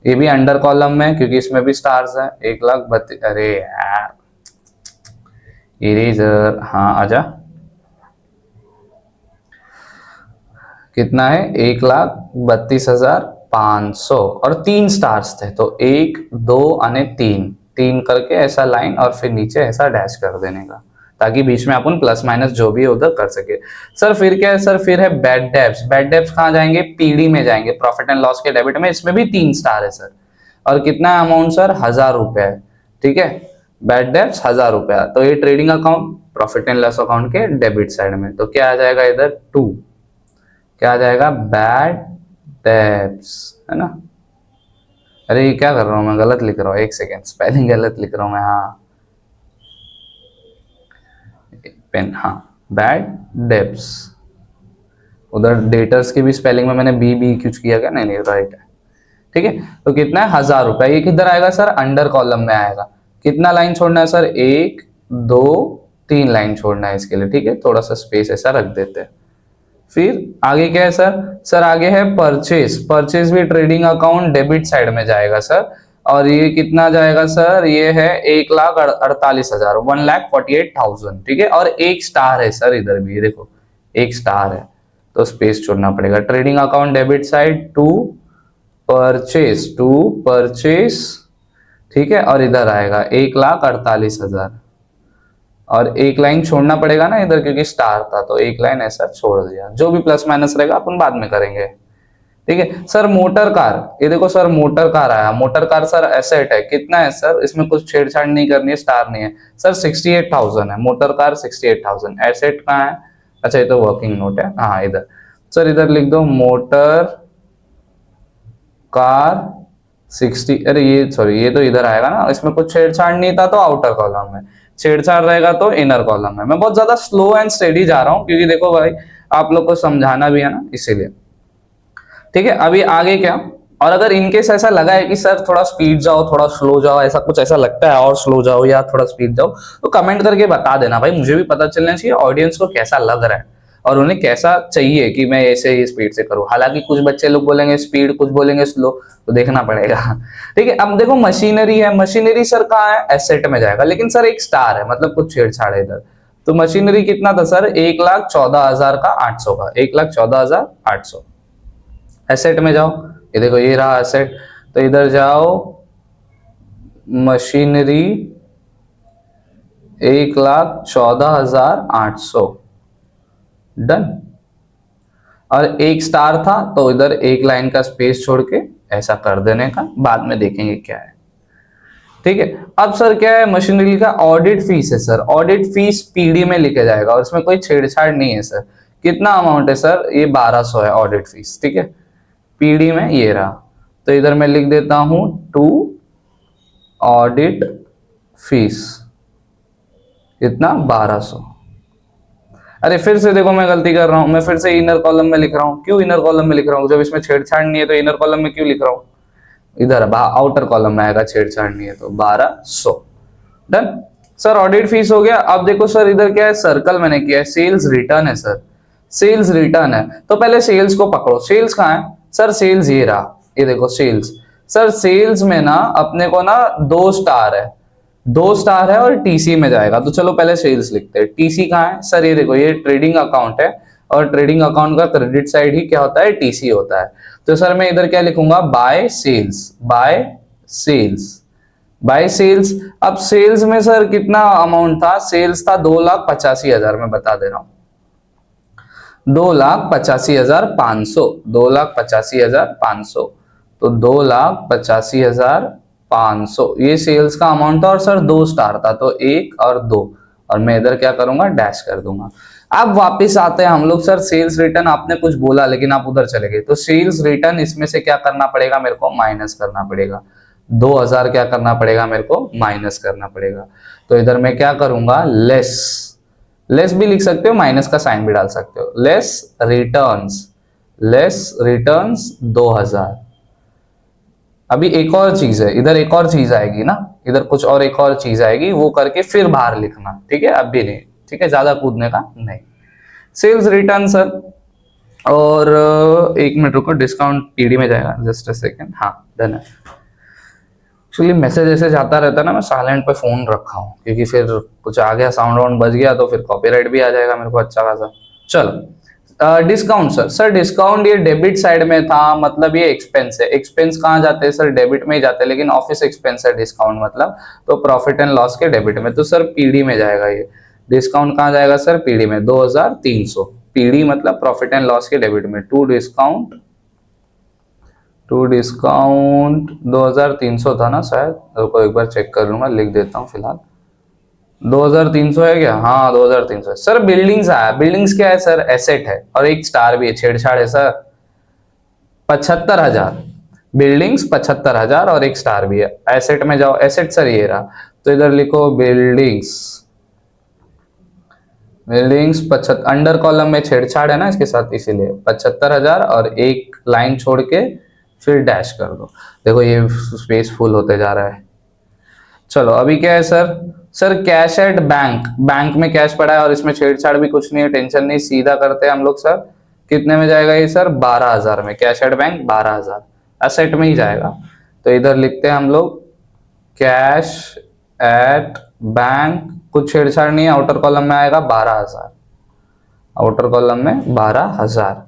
ये भी अंडर कॉलम में, क्योंकि इसमें भी स्टार्स है। 1,32,000, अरे यार इरेजर, हाँ आजा, कितना है, 1,32,500, और 3 स्टार्स थे, तो 1 2 और 3, 3 करके ऐसा लाइन, और फिर नीचे ऐसा डैश कर देने का, ताकि बीच में अपन प्लस माइनस जो भी है उधर कर सके। सर फिर क्या है सर, फिर है बैड डेब्ट्स। बैड डेब्ट्स कहाँ जाएंगे, पीडी में जाएंगे, प्रॉफिट एंड लॉस के डेबिट में। इसमें भी 3 स्टार है सर, और कितना अमाउंट सर, 1,000 रुपया है, ठीक है। बैड डेब्ट्स 1,000 रुपया, तो ये trading account, profit and loss account के डेबिट साइड में। तो क्या आ जाएगा इधर, 2, क्या आ जाएगा, बैड डेब्ट्स, है ना। अरे ये क्या कर रहा हूँ मैं, गलत लिख रहा हूँ, एक सेकेंड, स्पेलिंग गलत लिख रहा हूँ मैं, हाँ पेन, हाँ बैड डेब्ट्स। उधर डेटर्स की भी स्पेलिंग में मैंने बी कुछ किया क्या, नहीं राइट है, ठीक है। तो कितना है, 1,000 रुपया। ये किधर आएगा सर, अंडर कॉलम में आएगा। कितना लाइन छोड़ना है सर, 1 2 3 लाइन छोड़ना है इसके लिए, ठीक है। थोड़ा सा स्पेस ऐसा रख देते हैं। फिर आगे क्या है सर, सर आगे है परचेस। परचेस भी ट्रेडिंग अकाउंट डेबिट साइड में जाएगा सर, और ये कितना जाएगा सर, ये है 1,48,000, 1,48,000, ठीक है। और 1 स्टार है सर इधर भी, देखो 1 स्टार है, तो स्पेस छोड़ना पड़ेगा। Trading account debit side to purchase, ठीक है। और इधर आएगा 1,48,000, और एक लाइन छोड़ना पड़ेगा ना इधर, क्योंकि स्टार था तो एक लाइन ऐसा छोड़ दिया। जो भी प्लस माइनस रहेगा अपन बाद में करेंगे, ठीक है सर। मोटर कार, ये देखो सर मोटर कार आया। मोटर कार सर एसेट है, कितना है सर, इसमें कुछ छेड़छाड़ नहीं करनी है, स्टार नहीं है सर। 68,000 है मोटर कार, 68,000। एसेट कहाँ है, अच्छा ये तो वर्किंग नोट है, हाँ इधर सर, इधर लिख दो मोटर कार 60। अरे ये सॉरी, ये तो इधर आएगा ना, इसमें कुछ छेड़छाड़ नहीं था तो आउटर कॉलम में, छेड़छाड़ रहेगा तो इनर कॉलम में। मैं बहुत ज्यादा स्लो एंड स्टेडी जा रहा हूँ क्योंकि देखो भाई आप लोग को समझाना भी है ना, इसीलिए, ठीक है। अभी आगे क्या, और अगर इनकेस ऐसा लगा है कि सर थोड़ा स्पीड जाओ थोड़ा स्लो जाओ, ऐसा कुछ ऐसा लगता है और स्लो जाओ या थोड़ा स्पीड जाओ, तो कमेंट करके बता देना भाई, मुझे भी पता चलना चाहिए ऑडियंस को कैसा लग रहा है और उन्हें कैसा चाहिए कि मैं ऐसे ही स्पीड से करूं। हालांकि कुछ बच्चे लोग बोलेंगे स्पीड, कुछ बोलेंगे स्लो, तो देखना पड़ेगा, ठीक है। अब देखो मशीनरी है, मशीनरी सर कहाँ है, एसेट में जाएगा, लेकिन सर एक स्टार है मतलब कुछ छेड़छाड़ है इधर। तो मशीनरी कितना था सर, 1,14,000 का 800 का, 1,14,800। एसेट में जाओ, ये देखो ये रहा एसेट, तो इधर जाओ मशीनरी 1,14,800, डन। और एक स्टार था तो इधर एक लाइन का स्पेस छोड़ के ऐसा कर देने का, बाद में देखेंगे क्या है, ठीक है। अब सर क्या है, मशीनरी का ऑडिट फीस है सर, ऑडिट फीस पीडी में लिखे जाएगा और इसमें कोई छेड़छाड़ नहीं है सर। कितना अमाउंट है सर, ये 1,200 है ऑडिट फीस, ठीक है। पीडी में ये रहा, तो इधर मैं लिख देता हूं टू ऑडिट फीस, कितना 1,200। अरे फिर से देखो मैं गलती कर रहा हूं, मैं फिर से इनर कॉलम में लिख रहा हूं। क्यों इनर कॉलम में लिख रहा हूं, जब इसमें छेड़छाड़ नहीं है तो इनर कॉलम में क्यों लिख रहा हूं, इधर आउटर कॉलम में आएगा, छेड़छाड़ नहीं है तो 1,200, डन। सर ऑडिट फीस हो गया। अब देखो सर इधर क्या है, सर्कल मैंने किया है, सेल्स रिटर्न है सर, सेल्स रिटर्न है। तो पहले सेल्स को पकड़ो, सेल्स कहाँ है सर, सेल्स ये रहा, ये देखो सेल्स। सर सेल्स में ना अपने को ना 2 स्टार है, 2 स्टार है और टीसी में जाएगा, तो चलो पहले सेल्स लिखते हैं। टीसी कहाँ है सर, ये देखो ये ट्रेडिंग अकाउंट है और ट्रेडिंग अकाउंट का क्रेडिट साइड ही क्या होता है, टीसी होता है। तो सर मैं इधर क्या लिखूंगा, by sales, by sales, by sales. अब सेल्स में सर कितना अमाउंट था, सेल्स था 2,85,000, मैं बता दे रहा हूं 2,85,500, 2,85,500, तो 2,85,500 ये सेल्स का अमाउंट था। और सर 2 स्टार था तो 1 और 2, और मैं इधर क्या करूंगा, डैश कर दूंगा। अब वापस आते हैं हम लोग, सर सेल्स रिटर्न आपने कुछ बोला लेकिन आप उधर चले गए, तो सेल्स रिटर्न इसमें से क्या करना पड़ेगा मेरे को, माइनस करना पड़ेगा। 2,000 क्या करना पड़ेगा मेरे को, माइनस करना पड़ेगा। तो इधर मैं क्या करूंगा, लेस, लेस भी लिख सकते हो, माइनस का साइन भी डाल सकते हो, लेस रिटर्न्स, लेस रिटर्न्स 2,000। अभी एक और चीज है, इधर एक और चीज आएगी ना, इधर कुछ और एक और चीज आएगी, वो करके फिर बाहर लिखना, ठीक है, अब भी नहीं, ठीक है, ज्यादा कूदने का नहीं। सेल्स रिटर्न सर, और 1 मिनट रुको, डिस्काउंट पीडी में जाएगा, जस्ट अ सेकेंड, हाँ डन है। एक्चुअली मैसेज ऐसे जाता रहता है ना, मैं साइलेंट पे फोन रखा हूँ क्योंकि फिर कुछ आ गया, साउंड वाउंड बज गया तो फिर कॉपीराइट भी आ जाएगा मेरे को अच्छा खासा। चलो डिस्काउंट सर, सर डिस्काउंट ये डेबिट साइड में था, मतलब ये एक्सपेंस है। एक्सपेंस कहाँ जाते हैं सर, डेबिट में ही जाते हैं, लेकिन ऑफिस एक्सपेंस है डिस्काउंट मतलब, तो प्रॉफिट एंड लॉस के डेबिट में, तो सर पीडी में जाएगा ये। डिस्काउंट कहाँ जाएगा सर, पीडी में, 2,300, पीडी मतलब प्रॉफिट एंड लॉस के डेबिट में। टू डिस्काउंट 2,300 था ना शायद, रुको एक बार चेक कर लूंगा, लिख देता हूँ फिलहाल। 2,300 है क्या, हाँ 2,300 है सर। बिल्डिंग्स आया, बिल्डिंग्स क्या है सर, एसेट है और एक स्टार भी है, छेड़छाड़ है सर। 75,000 बिल्डिंग्स, 75,000 और एक स्टार भी है। एसेट में जाओ, एसेट सर ये रहा, तो इधर लिखो बिल्डिंग्स, बिल्डिंग्स 75, अंडर कॉलम में छेड़छाड़ है ना इसके साथ, इसीलिए 75,000 और एक लाइन छोड़ के फिर डैश कर दो। देखो ये स्पेस फुल होते जा रहा है। चलो अभी क्या है sir, sir cash at bank, bank में कैश पड़ा है और इसमें छेड़छाड़ भी कुछ नहीं है, टेंशन नहीं, सीधा करते हैं हम लोग सर। कितने में जाएगा ये सर, 12,000 में, कैश एट बैंक 12,000, एसेट में ही जाएगा। तो इधर लिखते हैं हम लोग कैश एट बैंक, कुछ छेड़छाड़ नहीं है, आउटर कॉलम में आएगा 12,000, आउटर कॉलम में 12,000,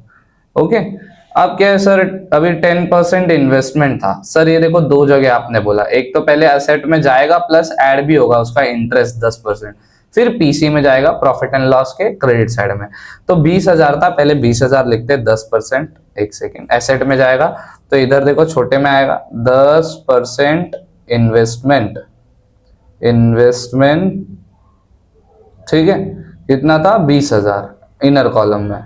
ओके। अब क्या है सर, अभी 10% इन्वेस्टमेंट था सर, ये देखो 2 जगह आपने बोला, एक तो पहले एसेट में जाएगा प्लस ऐड भी होगा उसका इंटरेस्ट 10%, फिर पीसी में जाएगा प्रॉफिट एंड लॉस के क्रेडिट साइड में। तो 20,000 था, पहले 20,000 लिखते 10%, एक सेकेंड, एसेट में जाएगा तो इधर देखो छोटे में आएगा 10% इन्वेस्टमेंट, इन्वेस्टमेंट, ठीक है, कितना था 20,000 इनर कॉलम में,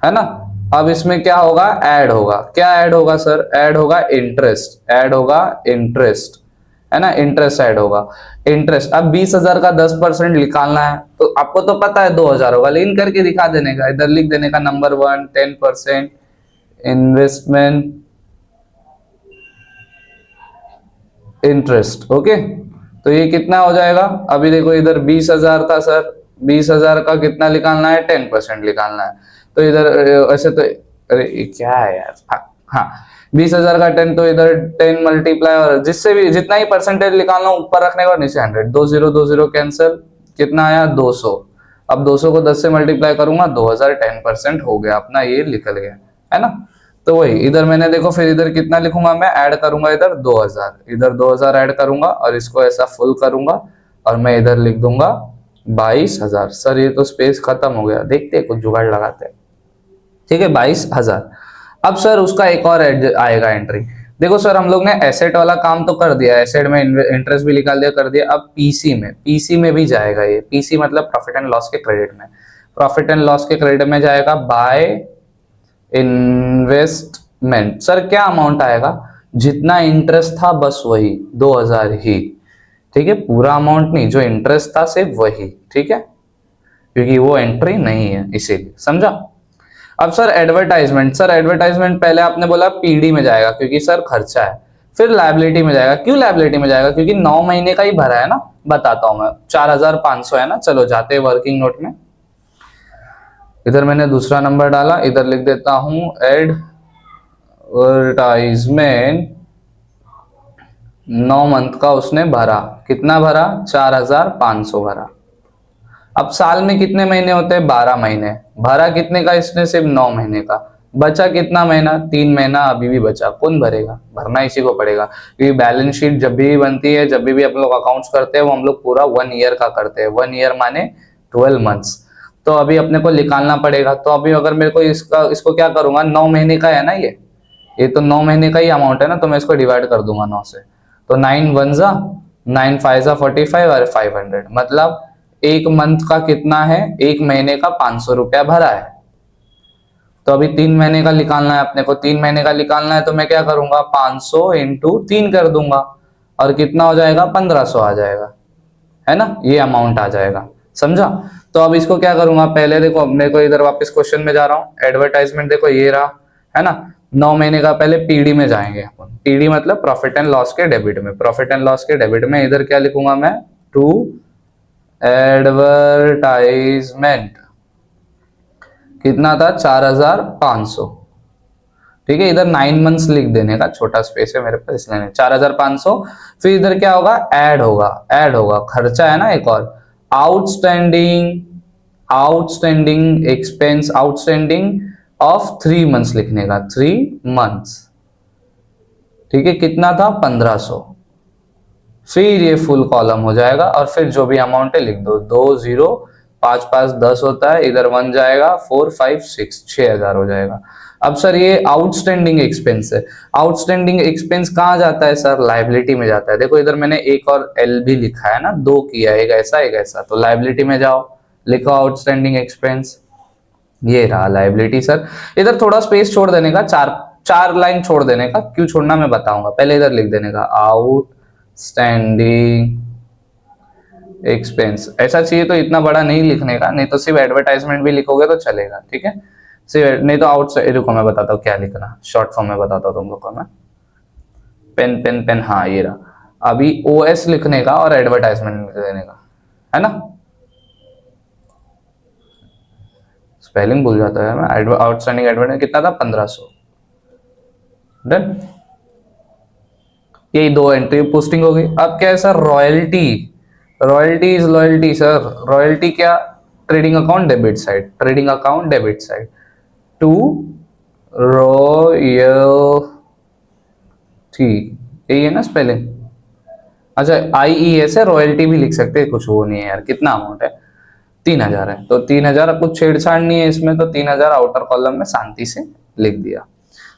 है ना। अब इसमें क्या होगा, ऐड होगा, क्या ऐड होगा सर, ऐड होगा इंटरेस्ट, ऐड होगा इंटरेस्ट, है ना, इंटरेस्ट ऐड होगा, इंटरेस्ट। अब 20,000 का 10% निकालना है तो आपको तो पता है 2,000 होगा, लेकिन करके दिखा देने का, इधर लिख देने का नंबर 1 10% इन्वेस्टमेंट इंटरेस्ट, ओके। तो ये कितना हो जाएगा, अभी देखो इधर 20,000 था सर, 20,000 का कितना निकालना है, 10% निकालना है। तो इधर ऐसे तो, अरे ये क्या है यार, हाँ 20,000 का 10, तो इधर 10 मल्टीप्लाई, और जिससे भी जितना ही परसेंटेज निकालना ऊपर रखने का, नीचे 100, 2 0 कैंसिल, कितना आया 200। अब 200 को 10 से मल्टीप्लाई करूंगा 2,000, 10% हो गया अपना, ये निकल गया, है ना। तो वही इधर मैंने देखो, फिर इधर कितना लिखूंगा मैं, ऐड करूंगा इधर 2,000, इधर 2,000 ऐड करूंगा और इसको ऐसा फुल करूंगा और मैं इधर लिख दूंगा 22,000। सर ये तो स्पेस खत्म हो गया, देखते हैं कुछ जुगाड़ लगाते हैं, ठीक है 22,000। अब सर उसका एक और आएगा एंट्री, देखो सर हम लोग ने एसेट वाला काम तो कर दिया, एसेट में इंटरेस्ट भी निकाल दिया, कर दिया। अब पीसी में भी जाएगा, ये पीसी मतलब प्रॉफिट एंड लॉस के क्रेडिट में, प्रॉफिट एंड लॉस के क्रेडिट में जाएगा बाय इन्वेस्टमेंट। सर क्या अमाउंट आएगा, जितना इंटरेस्ट था बस वही 2,000 ही, ठीक है, पूरा अमाउंट नहीं, जो इंटरेस्ट था सिर्फ वही, ठीक है, क्योंकि वो एंट्री नहीं है इसीलिए, समझा। अब सर एडवर्टाइजमेंट, सर एडवर्टाइजमेंट पहले आपने बोला पीडी में जाएगा क्योंकि सर खर्चा है, फिर लायबिलिटी में जाएगा, क्यों लायबिलिटी में जाएगा, क्योंकि 9 महीने का ही भरा है ना, बताता हूं मैं, 4,500 है ना, चलो जाते हैं वर्किंग नोट में। इधर मैंने दूसरा नंबर डाला, इधर लिख देता हूं एडवर्टाइजमेंट, 9 मंथ का उसने भरा, कितना भरा 4,500 भरा। अब साल में कितने महीने होते हैं, 12 महीने, भरा कितने का इसने, सिर्फ 9 महीने का, बचा कितना महीना, 3 महीना अभी भी बचा, कौन भरेगा, भरना इसी को पड़ेगा, क्योंकि बैलेंस शीट जब भी बनती है, जब भी हम लोग अकाउंट्स करते हैं, वो हम लोग पूरा 1 ईयर का करते हैं, 1 ईयर माने 12 मंथ्स, तो अभी अपने को निकालना पड़ेगा। तो अभी अगर मेरे को इसको क्या करूंगा, 9 महीने का है ना, ये तो 9 महीने का ही अमाउंट है ना, तो मैं इसको डिवाइड कर दूंगा 9 से, तो 9 1 जा 9 5 जा 45 और 500, मतलब एक मंथ का कितना है, एक महीने का 500 रुपया भरा है। तो अभी 3 महीने का निकालना है अपने को, 3 महीने का निकालना है, तो मैं क्या करूंगा 500 इंटू 3 कर दूंगा और कितना हो जाएगा 1,500 आ जाएगा, है ना, ये अमाउंट आ जाएगा, समझा। तो अब इसको क्या करूंगा, पहले देखो मेरे को इधर वापस क्वेश्चन में जा रहा हूँ, एडवर्टाइजमेंट देखो ये रहा, है ना, 9 महीने का, पहले पीडी में जाएंगे अपन, पीडी मतलब प्रॉफिट एंड लॉस के डेबिट में, प्रॉफिट एंड लॉस के डेबिट में इधर क्या लिखूंगा मैं, टू एडवर्टाइजमेंट, कितना था 4,500, ठीक है, इधर 9 मंथ्स लिख देने का, छोटा स्पेस है मेरे पास इसलिए 4,500। फिर इधर क्या होगा, ऐड होगा, ऐड होगा, खर्चा है ना एक और, outstanding expense, outstanding of 3 months लिखने का, 3 मंथ्स, ठीक है, कितना था 1,500। फिर ये फुल कॉलम हो जाएगा और फिर जो भी अमाउंट है लिख दो, 2 0 5 5 10 होता है, इधर 1 जाएगा, 4 5 6 6,000 हो जाएगा। अब सर ये आउटस्टैंडिंग एक्सपेंस है, आउटस्टैंडिंग एक्सपेंस कहाँ जाता है सर, लायबिलिटी में जाता है। देखो इधर मैंने एक और एल भी लिखा है ना, 2 किया, एक ऐसा, तो लायबिलिटी में जाओ, लिखो आउटस्टैंडिंग एक्सपेंस, ये रहा लायबिलिटी। सर इधर थोड़ा स्पेस छोड़ देने का, चार लाइन छोड़ देने का, क्यों छोड़ना मैं बताऊंगा, पहले इधर लिख देने का आउटस्टैंडिंग एक्सपेंस, ऐसा चाहिए तो इतना बड़ा नहीं लिखने का, नहीं तो सिर्फ एडवर्टाइजमेंट भी लिखोगे तो चलेगा, ठीक है, सिर्फ नहीं तो आउटसाइड, रुको मैं बताता हूँ क्या लिखना, शॉर्ट फॉर्म में बताता हूँ तुम लोग को मैं, पेन, हाँ ये रहा, अभी ओएस लिखने का और एडवर्टाइजमेंट लिख देने का, है ना, स्पेलिंग भूल जाता है मैं, आउटस्टैंडिंग एडवर्टाइजमेंट कितना था 1,500, डन, यही 2 एंट्री पोस्टिंग हो गई। अब क्या है sir, royalty, royalty is loyalty sir, royalty क्या, trading account debit side, trading account debit side, to royalty, यही है ना स्पेलिंग, अच्छा IES है, रॉयल्टी भी लिख सकते हैं, कुछ वो नहीं है यार, कितना अमाउंट है 3000 है, तो 3000, कुछ छेड़छाड़ नहीं है इसमें, तो 3000 आउटर कॉलम में शांति से लिख दिया।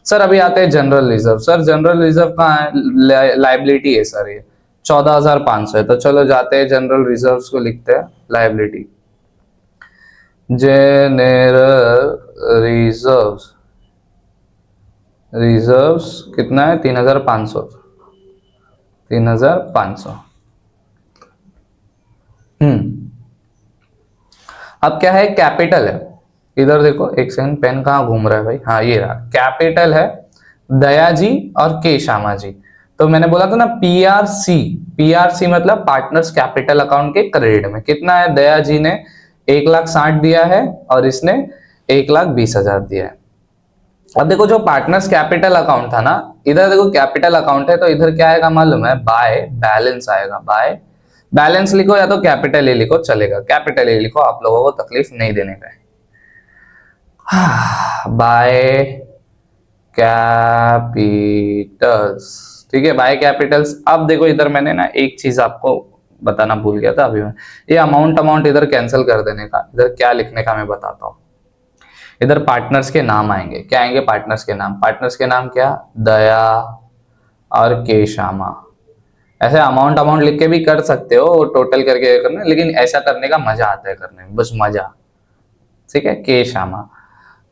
सर अभी आते हैं general reserve. Sir general reserve कहाँ है? लाइबिलिटी है सर, ये 14,500 है। तो चलो जाते हैं जनरल रिजर्व्स को लिखते हैं, लाइबिलिटी जनरल रिजर्व्स, रिजर्व्स कितना है? 3,500, 3,500। अब क्या है? कैपिटल है, इधर देखो, एक सेकंड, पेन कहाँ घूम रहा है भाई, हाँ ये रहा, कैपिटल है दया जी और के श्यामा जी। तो मैंने बोला था ना पीआरसी, पीआरसी मतलब पार्टनर्स कैपिटल अकाउंट के क्रेडिट में कितना है? दया जी ने 1,60,000 दिया है और इसने 1,20,000 दिया है। अब देखो जो पार्टनर्स कैपिटल अकाउंट था ना, इधर देखो कैपिटल अकाउंट है, तो इधर क्या आएगा मालूम है? बाय बैलेंस आएगा, बाय बैलेंस लिखो या तो कैपिटल ए लिखो चलेगा, कैपिटल ए लिखो, आप लोगों को तकलीफ नहीं देने का है। बाय कैपिटल्स, ठीक है, बाय कैपिटल्स। अब देखो इधर मैंने ना एक चीज आपको बताना भूल गया था अभी मैं, ये अमाउंट इधर कैंसिल कर देने का, इधर क्या लिखने का मैं बताता हूं। इधर पार्टनर्स के नाम आएंगे, क्या आएंगे? पार्टनर्स के नाम। पार्टनर्स के नाम क्या? दया और के श्यामा। ऐसे अमाउंट लिख के भी कर सकते हो, टोटल करके करना, लेकिन ऐसा करने का मजा आता है करने में, बस मजा, ठीक है, के श्यामा,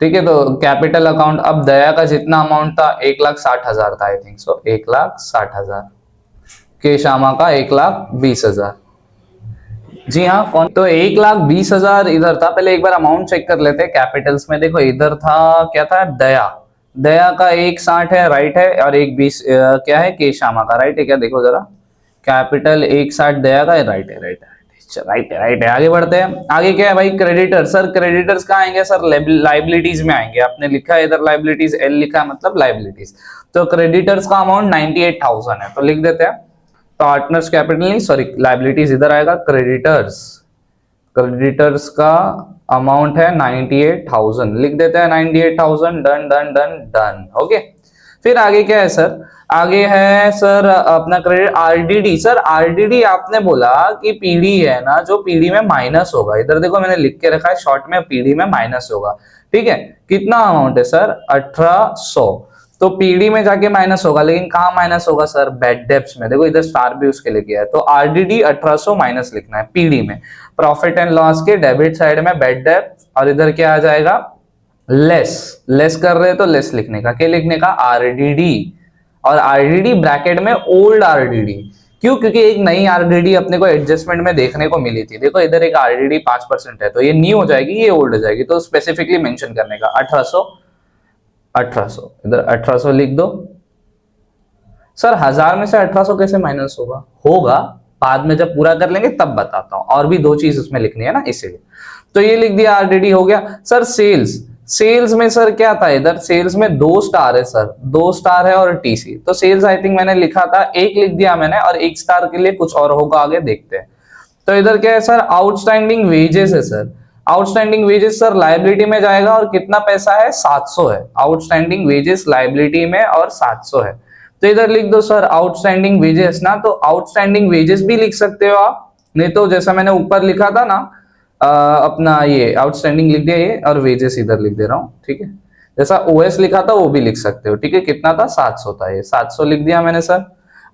ठीक है। तो कैपिटल अकाउंट, अब दया का जितना अमाउंट था 1,60,000 था, आई थिंक सो 1,60,000, के श्यामा का 1,20,000। जी हाँ, कौन? तो 1,20,000 इधर था। पहले एक बार अमाउंट चेक कर लेते हैं कैपिटल्स में। देखो इधर था, क्या था? दया, दया का 1,60 है, राइट है, और 1,20 क्या है? के श्यामा का, राइट है क्या? देखो जरा, कैपिटल 1,60 दया का है, राइट है, राइट है, राइट है, राइट है। आगे बढ़ते हैं, आगे क्या है भाई? क्रेडिटर। सर क्रेडिटर्स कहाँ आएंगे? सर लाइबिलिटीज में आएंगे। आपने लिखा है इधर लाइबिलिटीज, एल लिखा है मतलब लाइबिलिटीज। तो क्रेडिटर्स का अमाउंट 98,000 है, तो लिख देते हैं पार्टनर्स कैपिटल नहीं, सॉरी लाइबिलिटीज इधर आएगा, क्रेडिटर्स, क्रेडिटर्स का अमाउंट है 98,000, लिख देते हैं 98,000, done done done done, okay. फिर आगे क्या है सर? आगे है सर अपना क्रेडिट आरडीडी। सर आरडीडी आपने बोला कि पीडी है ना, जो पीडी में माइनस होगा, इधर देखो मैंने लिख के रखा है शॉर्ट में, पीडी में माइनस होगा, ठीक है। कितना अमाउंट है सर? 1,800। तो पीडी में जाके माइनस होगा, लेकिन कहाँ माइनस होगा सर? बैड डेब्ट्स में। देखो इधर स्टार भी उसके लिए किया है, तो आरडीडी 1,800 माइनस लिखना है पीडी में, प्रॉफिट एंड लॉस के डेबिट साइड में बैड डेब्ट, और इधर क्या आ जाएगा? लेस, लेस कर रहे हैं तो लेस लिखने का, क्या लिखने का? आरडीडी, और आरडीडी ब्रैकेट में ओल्ड आरडीडी। क्यों? क्योंकि एक नई आरडीडी अपने को एडजस्टमेंट में देखने को मिली थी। देखो इधर एक आरडीडी 5% है, तो ये न्यू हो जाएगी, ये ओल्ड हो जाएगी, तो स्पेसिफिकली मेंशन करने का 1,800, 1,800 इधर 1,800 लिख दो। सर 1,000 में से 1,800 कैसे माइनस होगा? होगा, बाद में जब पूरा कर लेंगे तब बताता हूं, और भी दो चीज उसमें लिखनी है ना, इसीलिए। तो ये लिख दिया, आरडीडी हो गया। सर सेल्स, सेल्स में सर क्या था? इधर सेल्स में 2 स्टार है सर, 2 स्टार है और टीसी, तो सेल्स आई थिंक मैंने लिखा था 1 लिख दिया मैंने, और 1 स्टार के लिए कुछ और होगा, आगे देखते हैं। तो इधर क्या है सर? आउटस्टैंडिंग वेजेस है sir, outstanding wages sir liability में जाएगा, और कितना पैसा है? 700 है, आउटस्टैंडिंग वेजेस लायबिलिटी में, और 700 है। तो इधर लिख दो सर आउटस्टैंडिंग वेजेस ना, तो आउटस्टैंडिंग वेजेस भी लिख सकते हो आप, नहीं तो जैसा मैंने ऊपर लिखा था ना अपना ये आउटस्टैंडिंग लिख दिया ये, और वेजेस इधर लिख दे रहा हूँ, ठीक है। जैसा ओएस लिखा था वो भी लिख सकते हो, ठीक है। कितना था? 700 था, ये 700 लिख दिया मैंने सर।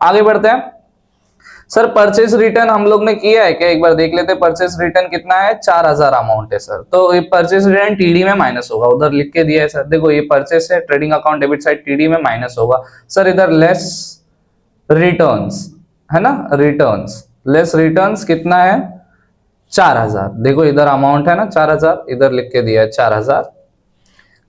आगे बढ़ते हैं सर, परचेज रिटर्न हम लोग ने किया है क्या? एक बार देख लेते हैं, परचेज रिटर्न कितना है? 4,000 अमाउंट है सर, तो ये परचेज रिटर्न टीडी में माइनस होगा, उधर लिख के दिया है सर। देखो ये परचेज है, trading account debit side, TD में माइनस होगा सर। इधर लेस रिटर्न्स है ना, रिटर्न्स, लेस रिटर्न्स कितना है? 4,000। देखो इधर अमाउंट है ना 4,000, इधर लिख के दिया है 4,000,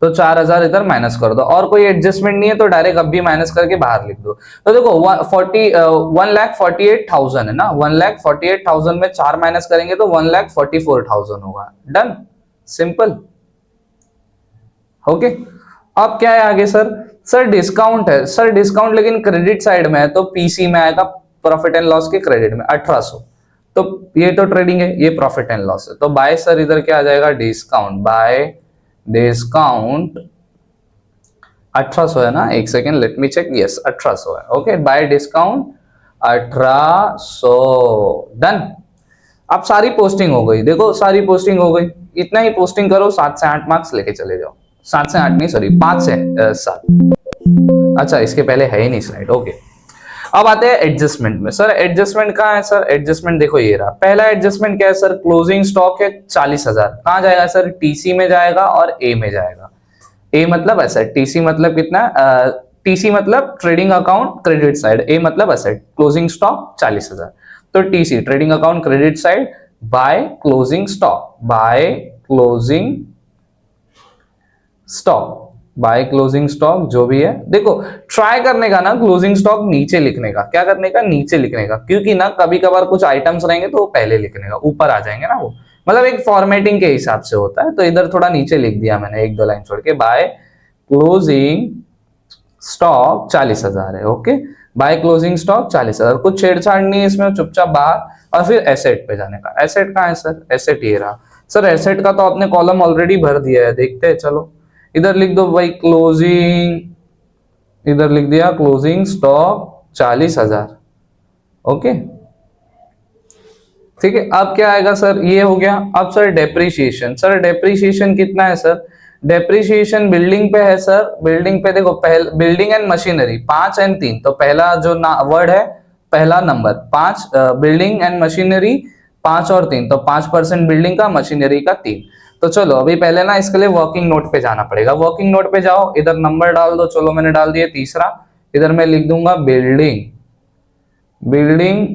तो 4,000 इधर माइनस कर दो, और कोई एडजस्टमेंट नहीं है तो डायरेक्ट अब भी माइनस करके बाहर लिख दो। तो देखो 1,48,000 है ना, 1,48,000 में 4 माइनस करेंगे तो 1,44,000 होगा, डन, सिंपल, ओके। अब क्या है आगे सर? सर डिस्काउंट है सर, डिस्काउंट लेकिन क्रेडिट साइड में है, तो पीसी में आएगा, प्रॉफिट एंड लॉस के क्रेडिट में 1,800, तो ये तो ट्रेडिंग है, ये प्रॉफिट एंड लॉस है, तो बाय सर इधर क्या आ जाएगा? डिस्काउंट, बाय डिस्काउंट 1,800 है ना, एक second let me check, yes 1,800 है, ओके, बाय डिस्काउंट 1,800, डन। अब सारी पोस्टिंग हो गई, देखो सारी पोस्टिंग हो गई, इतना ही पोस्टिंग करो, 7 से 8 मार्क्स लेके चले जाओ। 7 से 8 नहीं, सॉरी 5 से 7। अच्छा इसके पहले है ही नहीं स्लाइड, ओके। अब आते हैं एडजस्टमेंट में। सर एडजस्टमेंट कहाँ है सर? एडजस्टमेंट देखो ये रहा। पहला एडजस्टमेंट क्या है सर? क्लोजिंग स्टॉक है 40,000, कहाँ जाएगा सर? टीसी में जाएगा और ए में जाएगा। ए मतलब एसेट, टीसी मतलब कितना? टीसी मतलब ट्रेडिंग अकाउंट क्रेडिट साइड, ए मतलब एसेट। क्लोजिंग स्टॉक 40,000, तो TC trading account credit side by closing stock, by closing stock, by closing stock जो भी है। देखो ट्राई करने का ना क्लोजिंग स्टॉक नीचे लिखने का, क्या करने का? नीचे लिखने का, क्योंकि ना कभी कभार कुछ आइटम्स रहेंगे तो वो पहले लिखने का, ऊपर आ जाएंगे ना वो, मतलब एक फॉर्मेटिंग के हिसाब से होता है। तो इधर थोड़ा नीचे लिख दिया मैंने, 1-2 लाइन छोड़ के। बाय क्लोजिंग स्टॉक 40,000 है, ओके। बाय क्लोजिंग स्टॉक 40,000, कुछ छेड़छाड़ नहीं है इसमें, चुपचाप बाहर। और फिर एसेट पे जाने का। एसेट कहाँ है सर? एसेट ये रहा। सर एसेट का तो आपने कॉलम ऑलरेडी भर दिया है, देखते हैं चलो। इधर लिख दो भाई क्लोजिंग, इधर लिख दिया क्लोजिंग स्टॉक 40,000, ओके ठीक है। अब क्या आएगा सर? ये हो गया। अब सर डेप्रीशिएशन, सर डेप्रीशिएशन कितना है सर? डेप्रीशिएशन बिल्डिंग पे है सर। बिल्डिंग पे देखो, पहले बिल्डिंग एंड मशीनरी 5 एंड 3, तो पहला जो वर्ड है, पहला नंबर 5, बिल्डिंग एंड मशीनरी 5 और 3, तो 5% बिल्डिंग का, मशीनरी का 3। तो चलो अभी पहले ना इसके लिए वर्किंग नोट पे जाना पड़ेगा। वर्किंग नोट पे जाओ, इधर नंबर डाल दो। चलो मैंने डाल दिया तीसरा। इधर मैं लिख दूंगा बिल्डिंग, बिल्डिंग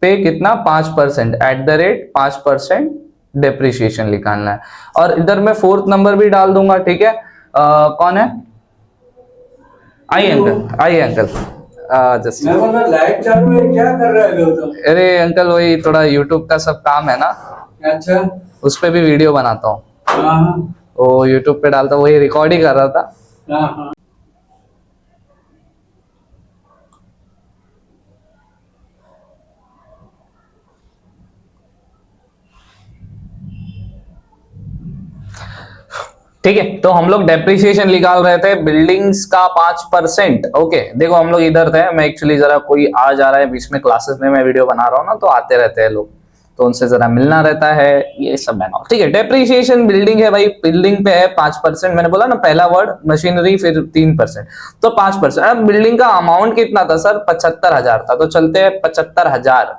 पे कितना? 5%, एट द रेट 5% डेप्रिसिएशन निकालना है। और इधर मैं 4th नंबर भी डाल दूंगा, ठीक है। कौन है? आई अंकल, आई अंकल। जस्ट मैं बोला लाइट चालू है, क्या कर रहे हो तुम? अरे अंकल वही थोड़ा यूट्यूब का सब काम है ना, अच्छा, उस पे भी वीडियो बनाता हूँ, हाँ वो यूट्यूब पे डालता हूँ, वही रिकॉर्ड ही कर रहा था। हाँ। ठीक है, तो हम लोग डेप्रिसिएशन निकाल रहे थे बिल्डिंग्स का 5%, ओके। देखो हम लोग इधर थे, मैं एक्चुअली जरा कोई आ जा रहा है बीच में, क्लासेस में मैं वीडियो बना रहा हूँ ना, तो आते रहते हैं लोग, तो उनसे जरा मिलना रहता है, ये सब मैंने। ठीक है, डेप्रिसिएशन बिल्डिंग है भाई, बिल्डिंग पे है 5%। मैंने बोला ना पहला वर्ड मशीनरी, फिर 3%, तो 5%। अब बिल्डिंग का अमाउंट कितना था सर? 75,000 था, तो चलते हैं 75,000,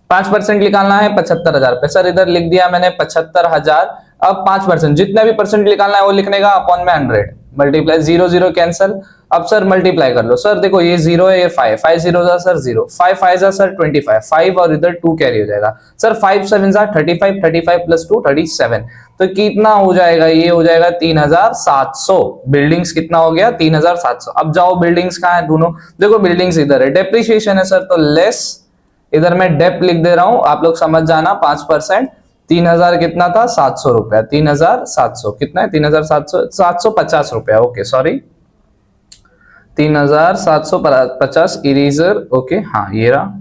5% निकालना है 75,000 पे। सर इधर लिख दिया मैंने 75,000। अब 5%, जितना भी परसेंट निकालना है वो लिखने का, अपॉन में 100, मल्टीप्लाई, 0 0 कैंसल। अब सर मल्टीप्लाई कर लो। सर देखो ये 0 है, ये 5, 5 0 जा सर 0, 5 5 जा सर 25, 5 और इधर 2 कैरी हो जाएगा सर, 5 7 जा 35, 35 प्लस 2 37, तो कितना हो जाएगा? ये हो जाएगा 3,700। बिल्डिंग्स कितना हो गया? 3,700। अब जाओ बिल्डिंग्स कहाँ है दोनों? देखो बिल्डिंग्स इधर है, डेप्रिसिएशन है सर, तो लेस, इधर मैं डेप लिख दे रहा हूं, आप लोग समझ जाना, 5%। 3,000 कितना था? 700 रुपया। 3,700 कितना है? 3,700, 750 रुपया, ओके सॉरी, 3,750 इरेजर, ओके हाँ ये रहा,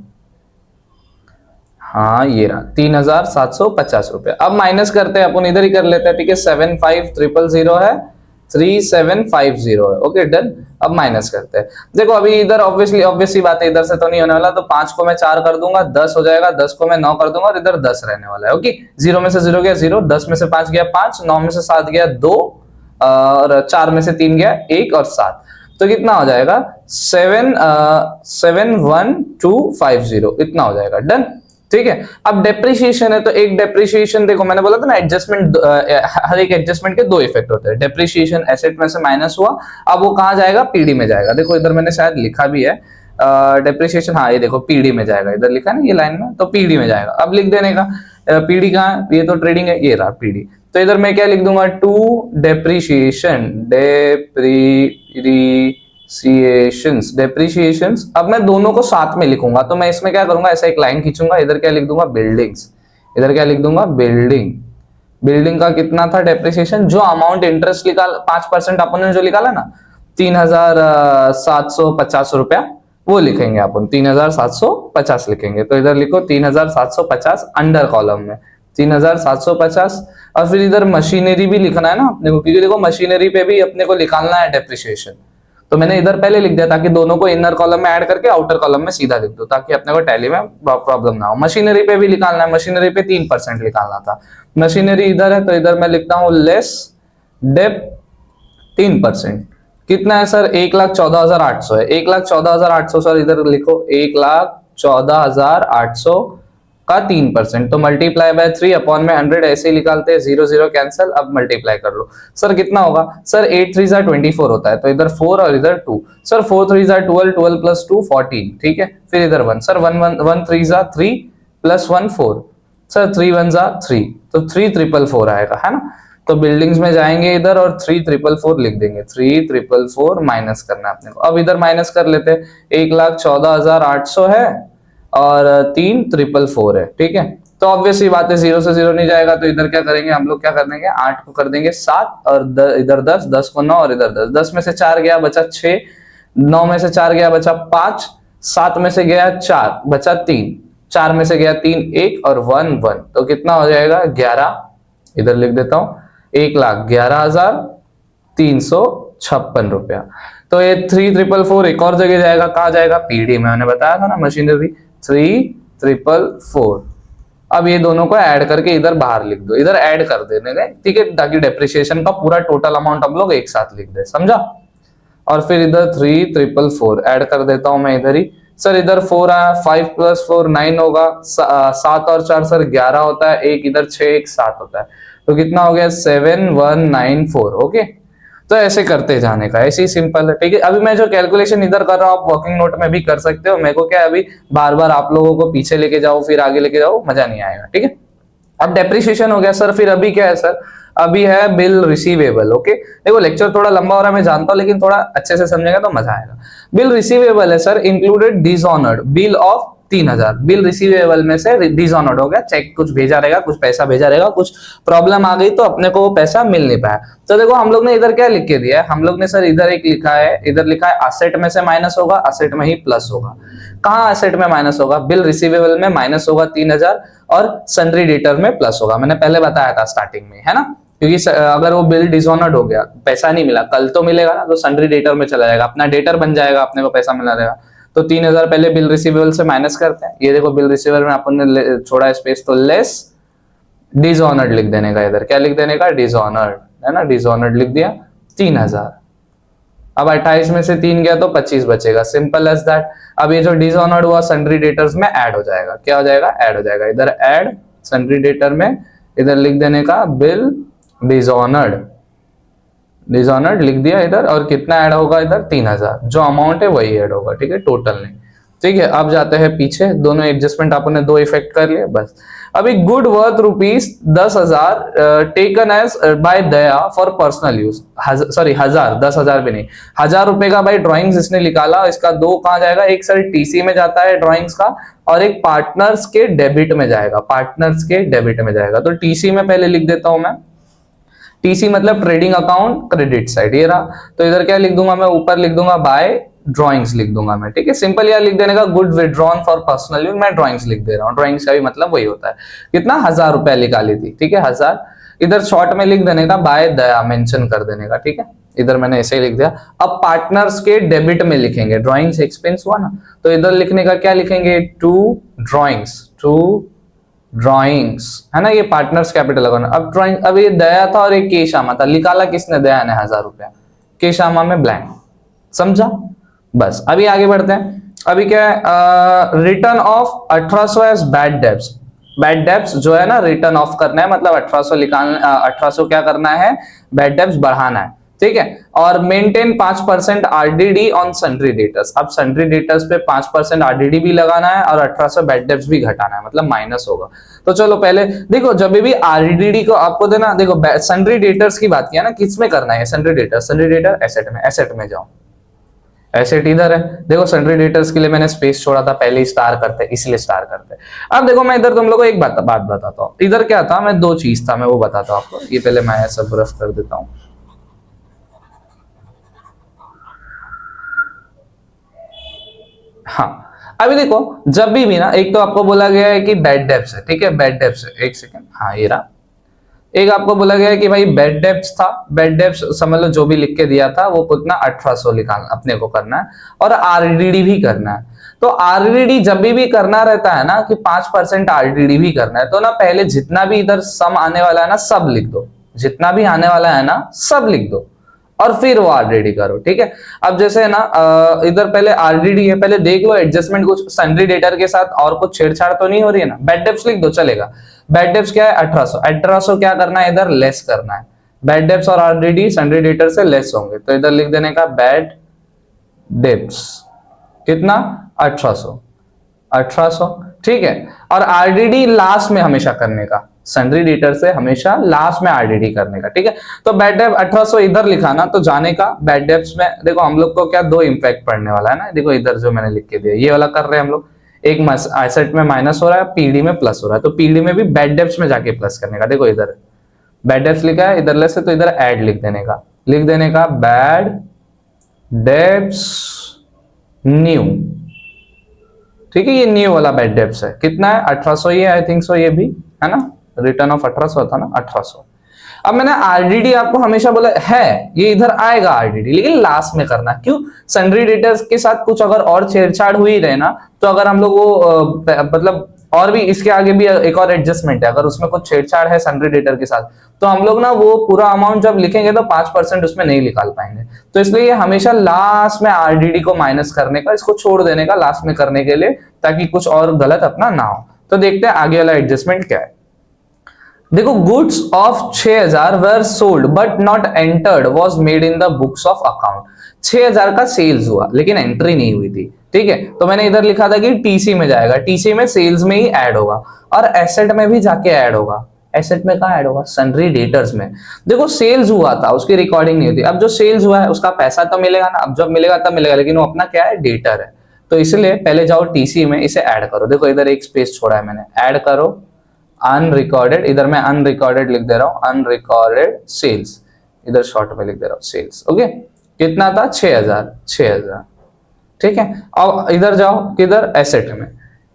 हाँ ये रहा 3,750 रुपया। अब माइनस करते हैं अपन, इधर ही कर लेते हैं, ठीक है। 75,000 है, 3750 है, ओके डन। अब माइनस करते हैं। देखो अभी इधर ऑब्वियसली बात है, इधर से तो नहीं होने वाला, तो 5 को मैं 4 कर दूंगा, 10 हो जाएगा, 10 को मैं 9 कर दूंगा, और इधर 10 रहने वाला है, ओके। 0 में से 0 गया 0, 10 में से 5 गया 5, 9 में से 7 गया 2, और 4 में से 3 गया 1 और 7, तो कितना हो जाएगा? 71250, इतना हो जाएगा, डन। ठीक है, अब डेप्रिसिएशन है, तो एक डेप्रिसिएशन देखो मैंने बोला था ना, एडजस्टमेंट, हर एक एडजस्टमेंट के 2 इफेक्ट होते हैं। डेप्रिसिएशन एसेट में से माइनस हुआ, अब वो कहाँ जाएगा? पीडी में जाएगा। देखो इधर मैंने शायद लिखा भी है, डेप्रिसिएशन, हाँ ये देखो पीडी में जाएगा, इधर लिखा है ना ये लाइन में, तो पीडी में जाएगा। अब लिख देने का, पीडी कहाँ है? ये तो ट्रेडिंग है, ये रहा पीडी, तो इधर मैं क्या लिख दूंगा? To depreciation, depreciations. अब मैं दोनों को साथ में लिखूंगा, तो मैं इसमें क्या करूंगा? ऐसा एक लाइन खींचूंगा, इधर क्या लिख दूंगा? बिल्डिंग्स, इधर क्या लिख दूंगा? बिल्डिंग। बिल्डिंग का कितना था डेप्रिसिएशन? जो अमाउंट इंटरेस्ट निकाल 5% अपन ने जो निकाला ना, 3,750 रुपया, वो लिखेंगे अपन, 3,750 लिखेंगे। तो इधर लिखो 3,750 अंडर कॉलम में 3,750, और फिर इधर मशीनरी भी लिखना है ना अपने को, क्योंकि देखो मशीनरी पे भी अपने को निकालना है डेप्रिसिएशन, तो मैंने इधर पहले लिख दिया ताकि दोनों को इनर कॉलम में ऐड करके आउटर कॉलम में सीधा लिख दो, ताकि अपने को टैली में प्रॉब्लम ना हो। मशीनरी पे भी निकालना है, मशीनरी पे 3% निकालना था। मशीनरी इधर है तो इधर मैं लिखता हूं लेस डेप 3%। कितना है सर? 1,14,800 है। 1,14,800 सर इधर लिखो, 1,14,800 का 3%, तो मल्टीप्लाई बाय 3 अपॉन में 100 ऐसे ही निकालते हैं, 0 0 कैंसिल। अब मल्टीप्लाई कर लो सर, कितना होगा सर? 8 3 24 होता है, तो इधर 4 और इधर 2। सर 4 3 12, 12 प्लस 2 14, ठीक है। फिर इधर 1 सर, 1 1 1 3 3 प्लस 1 4 सर, 3 1 3, तो 3,444 आएगा, है ना। तो बिल्डिंग्स में जाएंगे इधर और 3,444 लिख देंगे। 3,444 माइनस करना है अपने को। अब इधर माइनस कर लेते हैं, 1,14,800 है और 3,444 है, ठीक है। तो ऑब्वियसली बात है, 0 से 0 नहीं जाएगा, तो इधर क्या करेंगे हम लोग? क्या कर देंगे? 8 को कर देंगे 7 और इधर 10, 10 को 9 और इधर 10। 10 में से 4 गया बचा 6, 9 में से 4 गया बचा 5, 7 में से गया 4 बचा 3, 4 में से गया 3 1 और 1 1, तो कितना हो जाएगा? 11। इधर लिख देता हूं 1,11,356 रुपया। तो ये 3,444 एक और जगह जाएगा, कहां जाएगा? पीडी में, मैंने बताया था ना, मशीनरी 3,444। अब ये दोनों को ऐड करके इधर बाहर लिख दो, इधर ऐड कर देने का, ठीक है, ताकि डेप्रिसिएशन का पूरा टोटल अमाउंट हम लोग एक साथ लिख दे, समझा। और फिर इधर 3,444 ऐड कर देता हूं मैं इधर ही। सर इधर 4 आया, 5 प्लस 4 9 होगा, 7 और 4 सर 11 होता है, एक इधर 6 1 7 होता है, तो कितना हो गया? 7,194। ओके, तो ऐसे करते जाने का, ऐसे ही सिंपल है, ठीक है। अभी मैं जो कैलकुलेशन इधर कर रहा हूँ आप वर्किंग नोट में भी कर सकते हो। मेरे को क्या है, अभी बार बार आप लोगों को पीछे लेके जाओ फिर आगे लेके जाओ, मजा नहीं आएगा, ठीक है। अब डेप्रिसिएशन हो गया सर, फिर अभी क्या है सर? अभी है बिल रिसीवेबल। ओके, देखो लेक्चर थोड़ा लंबा हो रहा है मैं जानता हूं, लेकिन थोड़ा अच्छे से समझेगा तो मजा आएगा। बिल रिसीवेबल है sir, included dishonoured bill of 3,000। Bill receivable में से डिसऑनर्ड हो गया, चेक कुछ भेजा रहेगा, कुछ पैसा भेजा रहेगा, कुछ प्रॉब्लम आ गई तो अपने को वो पैसा मिल नहीं पाया। तो देखो हम लोग ने इधर क्या लिख के दिया है, हम लोग ने सर इधर एक लिखा है, इधर लिखा है असेट में से माइनस होगा, असेट में ही प्लस होगा। कहाँ असेट में माइनस होगा? बिल रिसीवेबल में माइनस होगा 3,000 और सन्ड्री डेटर में प्लस होगा। मैंने पहले बताया था स्टार्टिंग में, है ना, क्योंकि अगर वो बिल डिसऑनर्ड हो गया, पैसा नहीं मिला, कल तो मिलेगा ना, तो सन्ड्री डेटर में चला जाएगा, अपना डेटर बन जाएगा, अपने को पैसा मिला रहेगा। तो 3,000 पहले बिल रिसीवेबल से माइनस करते हैं। ये देखो बिल रिसीवेबल में अपन ने छोड़ा स्पेस, तो लेस डिसऑनर्ड लिख देने का। इधर क्या लिख देने का? डिसऑनर्ड, है ना, डिसऑनर्ड लिख दिया 3,000। अब 28 में से 3 गया तो 25 बचेगा, सिंपल एज दैट। अब ये जो डिसऑनर्ड हुआ सन्ड्री डेटर्स में ऐड हो जाएगा। क्या हो जाएगा? ऐड हो जाएगा। इधर ऐड सन्ड्री डेटर में, इधर लिख देने का बिल डिसऑनर्ड, डिसऑनर्ड लिख दिया इधर, और कितना ऐड होगा? इधर 3,000, जो अमाउंट है वही ऐड होगा, ठीक है, टोटल नहीं, ठीक है। अब जाते हैं पीछे, दोनों एडजस्टमेंट आपने दो इफेक्ट कर लिए बस। अभी good worth ₹10,000 taken as by Daya for personal use, sorry 10,000 भी नहीं, 1,000 रुपए का भाई ड्राइंग्स इसने निकाला, इसका 2 कहां जाएगा? एक सर टीसी में जाता है ड्राइंग्स का, और एक पार्टनर्स के डेबिट में जाएगा, पार्टनर्स के डेबिट में जाएगा। तो टीसी में पहले लिख देता हूं मैं, टीसी मतलब ट्रेडिंग अकाउंट क्रेडिट साइड, ये रहा। तो इधर क्या लिख दूंगा मैं? ऊपर लिख दूंगा बाय ड्राइंग्स लिख दूंगा मैं, ठीक है, सिंपल। यार लिख देने का good withdrawn for personal use, मैं ड्राइंग्स लिख दे रहा हूँ, ड्राइंग्स का भी मतलब वही होता है। कितना? 1,000 रुपया निकाली थी, ठीक है, 1,000। इधर शॉर्ट में लिख देने का बाय दया, मेंशन कर देने का, ठीक है। इधर मैंने ऐसे ही लिख दिया। अब पार्टनर्स के डेबिट में लिखेंगे, ड्राइंग्स एक्सपेंस हुआ ना, तो इधर लिखने का क्या लिखेंगे? टू ड्राइंग्स, है ना, ये पार्टनर्स कैपिटल लगाना। अब ड्राइंग, अब ये दया था और एक केशामा था, निकाला किसने? दया ने 1,000 रुपया, केशामा में ब्लैंक, समझा? बस अभी आगे बढ़ते हैं। अभी क्या है? Return of 1,800 as bad debts. Bad debts जो है ना, रिटर्न ऑफ करना है, मतलब 1,800 निकालना, 1,800 क्या करना है? बैड डेब्ट्स बढ़ाना है, ठीक है। और maintain 5% RDD on sundry debtors. अब सन्ड्री डेटर्स पे 5% आरडीडी भी लगाना है और 1,800 बैड डेब्ट्स भी घटाना है, मतलब माइनस होगा। तो चलो पहले देखो, जब भी आरडीडी को आपको देना, देखो सन्ड्री डेटर्स की बात किया ना, किस में करना है? सन्ड्री डेटर एसेट में, एसेट में जाओ, एसेट इधर है। देखो सन्ड्री डेटर्स के लिए मैंने स्पेस छोड़ा था, पहले ही स्टार करते, इसलिए स्टार करते। अब देखो मैं इधर तुम लोगों को एक बात बताता हूँ। इधर क्या था? मैं 2 चीज था, मैं वो बताता हूँ आपको। ये पहले मैं ऐसा रफ कर देता हूँ। हाँ, अभी देखो जब भी ना, एक तो आपको बोला गया है कि बैड डेब्ट्स है, ठीक है, बैड डेब्ट्स है, एक सेकंड, हाँ ये रहा। एक आपको बोला गया है कि भाई बेड डेप्थ था, बेड डेप्थ समझ लो जो भी लिख के दिया था वो कितना 1800 निकालना अपने को करना है, और आरडीडी भी करना है। तो आरडीडी जब भी करना रहता है ना कि 5% आरडीडी भी करना है, तो ना पहले जितना भी इधर सम आने वाला है ना सब लिख दो, जितना भी आने वाला है ना सब लिख दो और फिर वो आरडीडी करो, ठीक है। अब जैसे है ना इधर पहले आरडीडी है, पहले देख लो एडजस्टमेंट कुछ सन्ड्री डेटर के साथ और कुछ छेड़छाड़ तो नहीं हो रही है ना। बेड डेप्थ लिख दो चलेगा। बेड डेप्थ क्या है 1800, 1800 क्या करना है इधर लेस करना है। बेड डेप्थ और आरडीडी सन्ड्री डेटर से लेस होंगे, तो इधर लिख देने का बेड डेप्थ कितना 1800, 1800, ठीक है। और आरडीडी लास्ट में हमेशा करने का, सन्ड्री डेटर से हमेशा लास्ट में आरडीडी करने का, ठीक है। तो बेड डेप्थ 1800 इधर लिखा ना, तो जाने का बेड डेप्थ में देखो हम लोग को क्या दो इम्पैक्ट पड़ने वाला है ना। देखो इधर जो मैंने लिख के दिया ये वाला कर रहे हैं हम लोग, एक एसेट में माइनस हो रहा है, पीडी में प्लस हो रहा है, तो पीडी में भी बेड डेप्थ में जाके प्लस करने का। देखो इधर बेड डेप्थ लिखा है, इधर लेस है तो इधर ऐड लिख देने का, लिख देने का बेड डेप्थ न्यू, ठीक है। ये न्यू वाला बेड डेप्थ है, कितना है 1800 ही है आई थिंक सो, ये भी है ना, रिटर्न ऑफ 1800 था ना 1800। अब मैंने आरडीडी आपको हमेशा बोला है ये इधर आएगा आरडीडी, लेकिन लास्ट में करना। क्यों? सन्ड्री डेटर्स के साथ कुछ अगर और छेड़छाड़ हुई रहे ना, तो अगर हम लोग वो मतलब और भी इसके आगे भी एक और एडजस्टमेंट है, अगर उसमें कुछ छेड़छाड़ है सन्ड्री डेटर के साथ, तो हम लोग ना वो पूरा अमाउंट जब लिखेंगे तो 5% उसमें नहीं निकाल पाएंगे। तो इसलिए ये हमेशा लास्ट में आरडीडी को माइनस करने का, इसको छोड़ देने का लास्ट में करने के लिए, ताकि कुछ और गलत अपना ना हो। तो देखते हैं आगे वाला एडजस्टमेंट क्या है। देखो goods of 6000 were sold but not entered was made in the books of account. 6000 का सेल्स हुआ लेकिन एंट्री नहीं हुई थी, ठीक है। तो मैंने इधर लिखा था कि टीसी में जाएगा, टीसी में सेल्स में ही ऐड होगा, और एसेट में भी जाके ऐड होगा। एसेट में कहां ऐड होगा? सन्ड्री डेटर्स में। देखो सेल्स हुआ था उसकी रिकॉर्डिंग नहीं होती, अब जो सेल्स हुआ है उसका पैसा तो मिलेगा ना, अब जब मिलेगा तब मिलेगा, लेकिन वो अपना क्या है डेटर है। तो इसलिए पहले जाओ टीसी में इसे ऐड करो। देखो इधर एक स्पेस छोड़ा है मैंने, ऐड करो अनरिकॉर्डेड, इधर मैं अनरिकॉर्डेड लिख दे रहा हूं, अनरिकॉर्डेड सेल्स, इधर शॉर्ट में लिख दे रहा हूं सेल्स, ओके। कितना था 6000, 6000, ठीक है। अब इधर जाओ किधर एसेट में,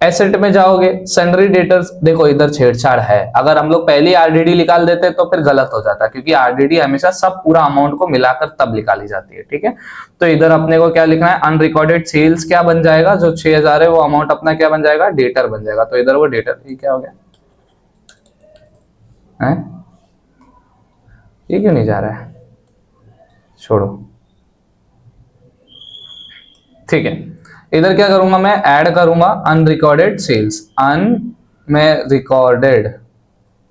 एसेट में जाओगे सन्ड्री डेटर्स, देखो इधर छेड़छाड़ है। अगर हम लोग पहले आरडीडी निकाल देते तो फिर गलत हो जाता, क्योंकि आरडीडी हमेशा सब पूरा अमाउंट को मिलाकर तब निकाली जाती है, ठीक है। तो इधर अपने को क्या लिखना है, अनरिकॉर्डेड सेल्स क्या बन जाएगा, जो 6000 है वो अमाउंट अपना क्या बन जाएगा, डेटर बन जाएगा। तो इधर वो डेटर, ये क्या हो गया है? ये क्यों नहीं जा रहा है, छोड़ो, ठीक है। इधर क्या करूंगा मैं, ऐड करूंगा अनरिकॉर्डेड सेल्स, में रिकॉर्डेड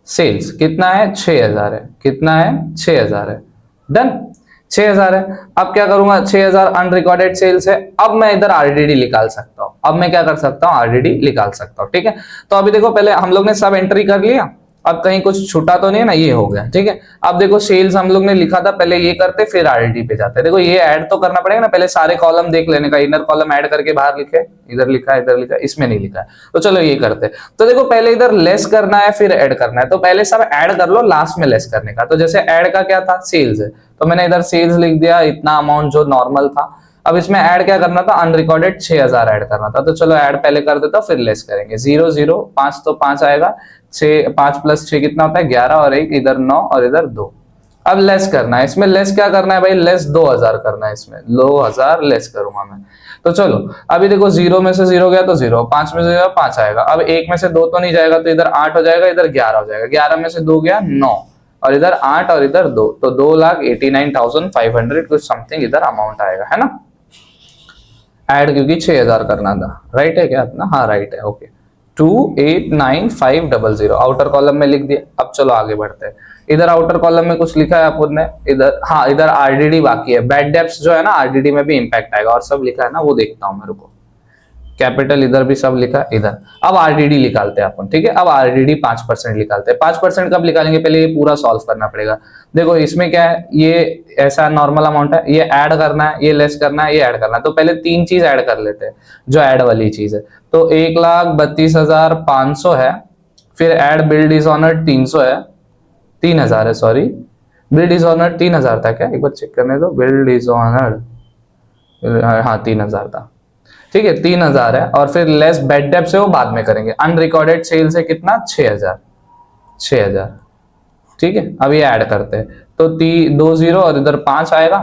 सेल्स कितना है 6000 है, कितना है 6000 है, डन 6000 है। अब क्या करूंगा 6000 अनरिकॉर्डेड सेल्स है, अब मैं इधर आरडीडी निकाल सकता हूं, अब मैं क्या कर सकता हूं आरडीडी निकाल सकता हूं, ठीक है। तो अभी देखो पहले हम लोग ने सब एंट्री कर लिया, अब कहीं कुछ छूटा तो नहीं है ना, ये हो गया, ठीक है। अब देखो सेल्स हम लोग ने लिखा था, पहले ये करते फिर आरडीडी पे जाते। देखो ये ऐड तो करना पड़ेगा ना, पहले सारे कॉलम देख लेने का, इनर कॉलम ऐड करके बाहर लिखे, इधर लिखा है इधर लिखा है, इसमें नहीं लिखा है, तो चलो ये करते। तो देखो पहले इधर लेस करना है फिर ऐड करना है, तो पहले सब ऐड कर लो लास्ट में लेस करने का। तो जैसे ऐड का क्या था, सेल्स है, तो मैंने इधर सेल्स लिख दिया, इतना अमाउंट जो नॉर्मल था। अब इसमें ऐड क्या करना था, अनरिकॉर्डेड 6000 ऐड करना था, तो चलो ऐड पहले कर देता फिर लेस करेंगे। 0 0 5 तो 5 आएगा, 6 5 + 6 कितना होता है 11, और एक इधर 9 और इधर 2। अब लेस करना है, इसमें लेस क्या करना है भाई, लेस 2000 करना है, इसमें 2000 लेस करूंगा मैं। तो चलो अभी देखो 0 में से 0 गया तो 0, 5 में से 0 5 आएगा, अब 1 में से 2 तो नहीं जाएगा, तो इधर 8 हो जाएगा, इधर 11 हो जाएगा, 11 में से 2 गया 9, और इधर 8 और इधर 2, तो 2,89,500 कुछ समथिंग इधर अमाउंट आएगा, है ना। ऐड क्योंकि 6000 करना था, राइट है क्या अपना, हाँ राइट है, ओके। 2,89,500 आउटर कॉलम में लिख दिया। अब चलो आगे बढ़ते हैं, इधर आउटर कॉलम में कुछ लिखा है अपन ने, इधर हाँ इधर आरडीडी बाकी है, बेड डेप्थ जो है ना आरडीडी में भी इंपैक्ट आएगा, और सब लिखा है ना वो देखता हूं मेरे को, कैपिटल इधर भी सब लिखा इधर। अब आरडीडी निकालते हैं अपन, ठीक है। अब आरडीडी 5% निकालते हैं। 5% कब निकालेंगे, पहले ये पूरा सॉल्व करना पड़ेगा। देखो इसमें क्या है, ये ऐसा नॉर्मल अमाउंट है, ये ऐड करना है, ये लेस करना है, ये ऐड करना है, तो पहले 3 चीज ऐड कर लेते हैं जो ऐड वाली चीज है। तो 1,32,500 है, फिर ऐड बिल डिसऑनर्ड 300 है, 3000 है, सॉरी बिल डिसऑनर्ड 3000 था क्या, एक बार चेक करने दो, बिल डिसऑनर्ड हाँ 3000 था, ठीक है 3000 है, और फिर लेस बेड डेप्थ से वो बाद में करेंगे। अनरिकॉर्डेड सेल्स है कितना 6000, 6000 ठीक है, अब ये ऐड करते हैं तो 2 0 और इधर 5 आएगा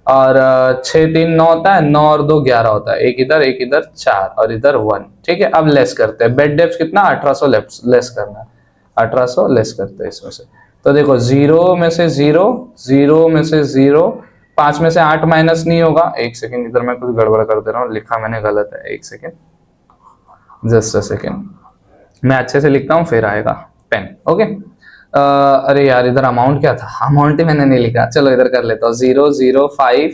और 6 3 9 होता है, 9 और 2 11 होता है, एक इधर 4 और इधर 1। ठीक है, अब लेस करते हैं, बेड डेप्थ कितना 1800 लेस करना है, 1800 लेस करते हैं इसमें से। तो देखो 0 में से 0, 0 में से 0, 5 में से 8 माइनस नहीं होगा। एक सेकेंड, इधर मैं कुछ गड़बड़ कर दे रहा हूँ, लिखा मैंने गलत है, एक सेकेंड, जस्ट अ सेकेंड, मैं अच्छे से लिखता हूँ फिर आएगा पेन। ओके, अरे यार इधर अमाउंट क्या था, अमाउंट ही मैंने नहीं लिखा, चलो इधर कर लेता हूँ। 0 0 5,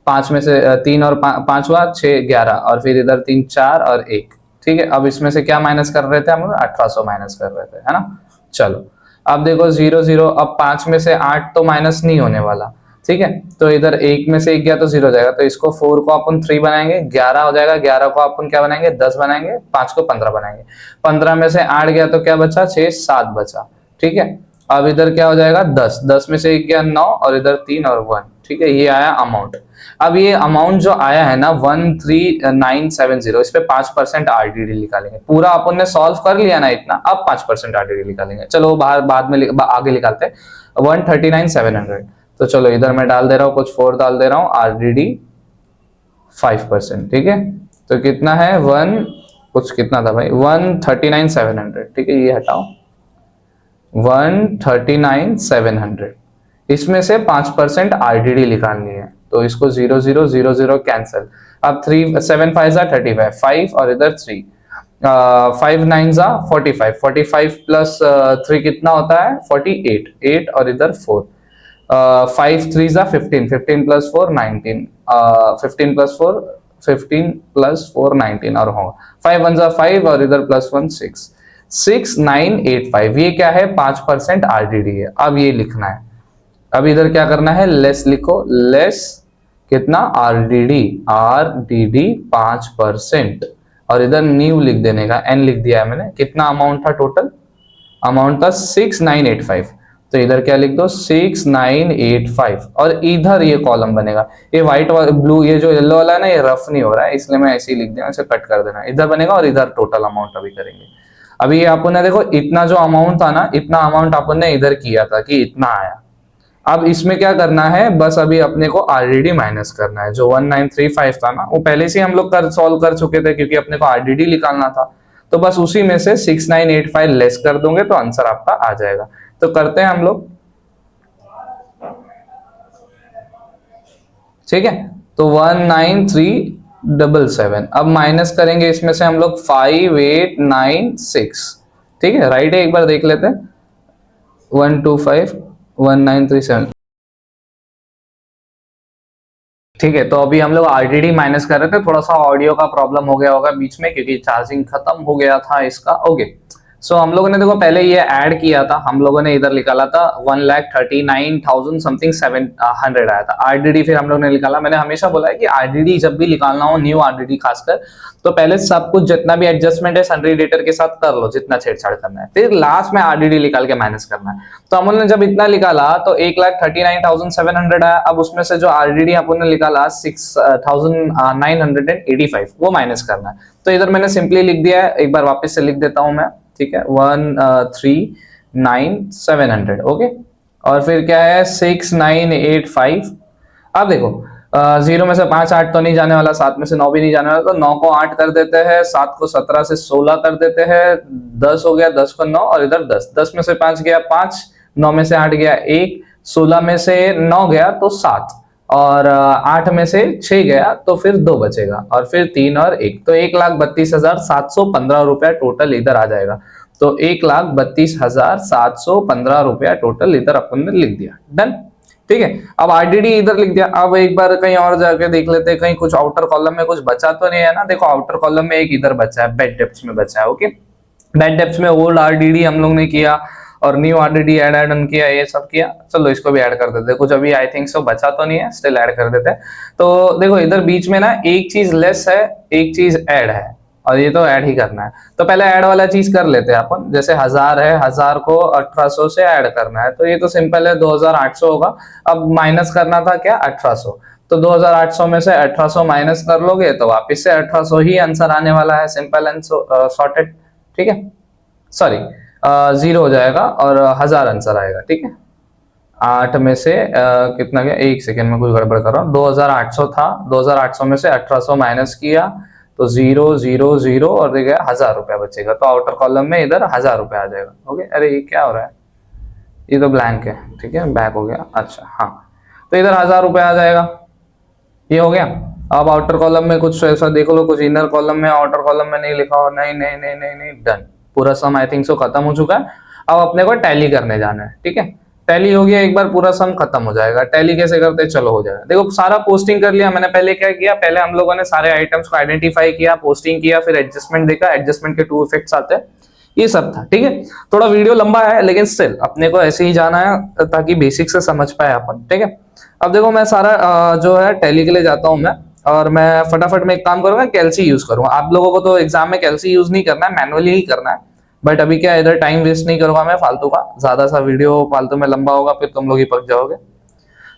5 में से 3 और 5 हुआ 6 11 और फिर इधर 3 4 और 1। ठीक है, अब इसमें से क्या माइनस कर रहे थे हम, 1800 माइनस कर रहे थे, है ना। चलो अब देखो 0 0, अब 5 में से 8 तो माइनस नहीं होने वाला। ठीक है, तो इधर 1 में से 1 गया तो 0 हो जाएगा, तो इसको 4 को अपन 3 बनाएंगे, 11 हो जाएगा, 11 को अपन क्या बनाएंगे 10 बनाएंगे, 5 को 15 बनाएंगे, 15 में से 8 गया तो क्या बचा 6 7 बचा। ठीक है, अब इधर क्या हो जाएगा 10, 10 में से 1 गया 9 और इधर 3 और 1। ठीक है, ये आया अमाउंट। अब ये अमाउंट जो आया है ना 13970, इस पे 5% आरडीडी निकालेंगे। पूरा अपन ने सॉल्व कर लिया ना इतना, अब 5% आरडीडी निकालेंगे। चलो बाहर बाद में आगे निकालते हैं। 139,700, तो चलो इधर मैं डाल दे रहा हूँ कुछ 4 डाल दे रहा हूँ, आरडीडी 5%। ठीक है, तो कितना है कुछ कितना था भाई 139,700। ठीक है, ये हटाओ 139,700, इसमें से 5% आरडीडी निकालनी है, तो इसको 0 0 0 0 कैंसिल। अब 3 7 5 35, 5 और इधर 3, 5 9 45, 45 प्लस 3 कितना होता है 48, 8 और इधर 4, 5 3 15, 15 प्लस 4 19, 15 प्लस 4 15 प्लस 4 19 और होगा 5 1 5 और इधर प्लस 1 6, 6985। ये क्या है 5% आरडीडी है। अब ये लिखना है, अब इधर क्या करना है लेस लिखो, लेस कितना आरडीडी, आरडीडी 5% और इधर न्यू लिख देने का, एन लिख दिया है मैंने। कितना अमाउंट था टोटल, अमाउंट था 6985, तो इधर क्या लिख दो 6985 और इधर ये कॉलम बनेगा। ये व्हाइट ब्लू ये जो येलो वाला है ना ये रफ नहीं हो रहा है, इसलिए मैं ऐसे ही लिख दिया, इसे कट कर देना, इधर बनेगा और इधर टोटल अमाउंट अभी करेंगे। अभी ये अपन ने देखो इतना जो अमाउंट था ना, इतना अमाउंट अपन ने इधर किया था कि इतना आया। अब इसमें क्या करना है, बस अभी अपने को आरडीडी माइनस करना है। जो 1935 था ना वो पहले से हम लोग सॉल्व कर चुके थे, क्योंकि अपने को आरडीडी निकालना था। तो बस उसी में से 6985 लेस कर दोगे तो आंसर आपका आ जाएगा। तो करते हैं हम लोग, ठीक है। तो 19377, अब माइनस करेंगे इसमें से हम लोग 5896। ठीक है, राइट है, एक बार देख लेते हैं 1251937। ठीक है, तो अभी हम लोग आरडीडी माइनस कर रहे थे, थोड़ा सा ऑडियो का प्रॉब्लम हो गया होगा बीच में क्योंकि चार्जिंग खत्म हो गया था इसका। ओके, सो हम लोगों ने देखो पहले ये ऐड किया था, हम लोगों ने इधर निकाला था 1,39,000 समथिंग 700 आया था आरडीडी। फिर हम लोग ने निकाला, मैंने हमेशा बोला है कि आरडीडी जब भी निकालना हो, न्यू आरडीडी खासकर, तो पहले सब कुछ जितना भी एडजस्टमेंट है सन्ड्री डेटर के साथ कर लो, जितना छेड़छाड़ करना है, फिर लास्ट में आरडीडी निकाल के माइनस करना है। तो अमूल ने जब इतना निकाला तो 1,39,700 आया। अब उसमें से जो आरडीडी अपन ने निकाला 6,985 वो माइनस करना है। तो इधर मैंने सिंपली लिख दिया है, एक बार वापस से लिख देता हूं मैं, ठीक है, 139,700। ओके, और फिर क्या है 6985। अब देखो 0 में से 5 8 तो नहीं जाने वाला, 7 में से 9 भी नहीं जाने वाला, तो 9 को 8 कर देते हैं, 7 को 17 से 16 कर देते हैं, 10 हो गया, 10 को 9 और इधर 10, 10 में से 5 गया 5, 9 में से 8 गया 1, 16 में से 9 गया तो 7 और 8 में से 6 गया तो फिर 2 बचेगा और फिर 3 और 1, तो 1,32,715 रुपया टोटल इधर आ जाएगा। तो 1,32,715 रुपया टोटल इधर अपन ने लिख दिया, डन। ठीक है, अब आरडीडी इधर लिख दिया। अब एक बार कहीं और जाके देख लेते हैं, कहीं कुछ आउटर कॉलम में कुछ बचा तो नहीं है ना। देखो आउटर कॉलम में एक इधर बचा है, बेड डेप्थ में बचा है। ओके, बेड डेप्थ में ओल्ड आरडीडी हम लोग ने किया और न्यू आरडीडी ऐड ऑन किया, ये सब किया। चलो इसको भी ऐड कर देते हैं, कुछ अभी आई थिंक सो बचा तो नहीं है, स्टिल ऐड कर देते हैं। तो देखो इधर बीच में ना एक चीज लेस है, एक चीज ऐड है और ये तो ऐड ही करना है। तो पहले ऐड वाला चीज कर लेते हैं अपन, जैसे 1000 है, 1000 को 1800 से ऐड करना है, तो ये तो सिंपल है 2800 होगा। अब माइनस करना था क्या 1800, तो 2800 में से 1800 माइनस कर लोगे तो वापस से 1800 ही आंसर आने वाला है, सिंपल एंड सॉर्टेड। ठीक है, सॉरी जीरो हो जाएगा और 1000 आंसर आएगा। ठीक है, 8 में से कितना गया, एक सेकेंड में कुछ गड़बड़ कर रहा हूँ, 2800 था, 2800 में से 1800 माइनस किया तो 0 0 0 और दे गया 1000 रुपया बचेगा, तो आउटर कॉलम में इधर 1000 रुपया आ जाएगा। ओके, अरे ये क्या हो रहा है, ये तो ब्लैंक है। ठीक है, बैक हो गया, अच्छा हाँ, तो इधर 1000 रुपया आ जाएगा, ये हो गया। अब आउटर कॉलम में कुछ ऐसा देख लो, कुछ इनर कॉलम में आउटर कॉलम में नहीं लिखा हो, नहीं नहीं नहीं नहीं नहीं, डन, पूरा सम आई थिंक सो खत्म हो चुका है। अब अपने को टैली करने जाना है। ठीक है, टैली हो गया, एक बार पूरा सम खत्म हो जाएगा। टैली कैसे करते हैं, चलो हो जाएगा। देखो सारा पोस्टिंग कर लिया मैंने। पहले क्या किया, पहले हम लोगों ने सारे आइटम्स को आइडेंटिफाई किया, पोस्टिंग किया, फिर एडजस्टमेंट देखा, एडजस्टमेंट के 2 इफेक्ट्स आते हैं, ये सब था। ठीक है, थोड़ा वीडियो लंबा है लेकिन स्टिल अपने को ऐसे ही जाना है ताकि बेसिक से समझ पाए अपन। ठीक है, अब देखो मैं सारा जो है टैली के लिए जाता हूँ मैं, और मैं फटाफट में एक काम करूंगा, कैल्सी यूज करूंगा। आप लोगों को तो एग्जाम में कैल्सी यूज नहीं करना है, मैनुअली ही करना है, बट अभी क्या इधर टाइम वेस्ट नहीं करूंगा मैं फालतू का, ज्यादा सा वीडियो फालतू में लंबा होगा फिर तुम लोग ही पक जाओगे।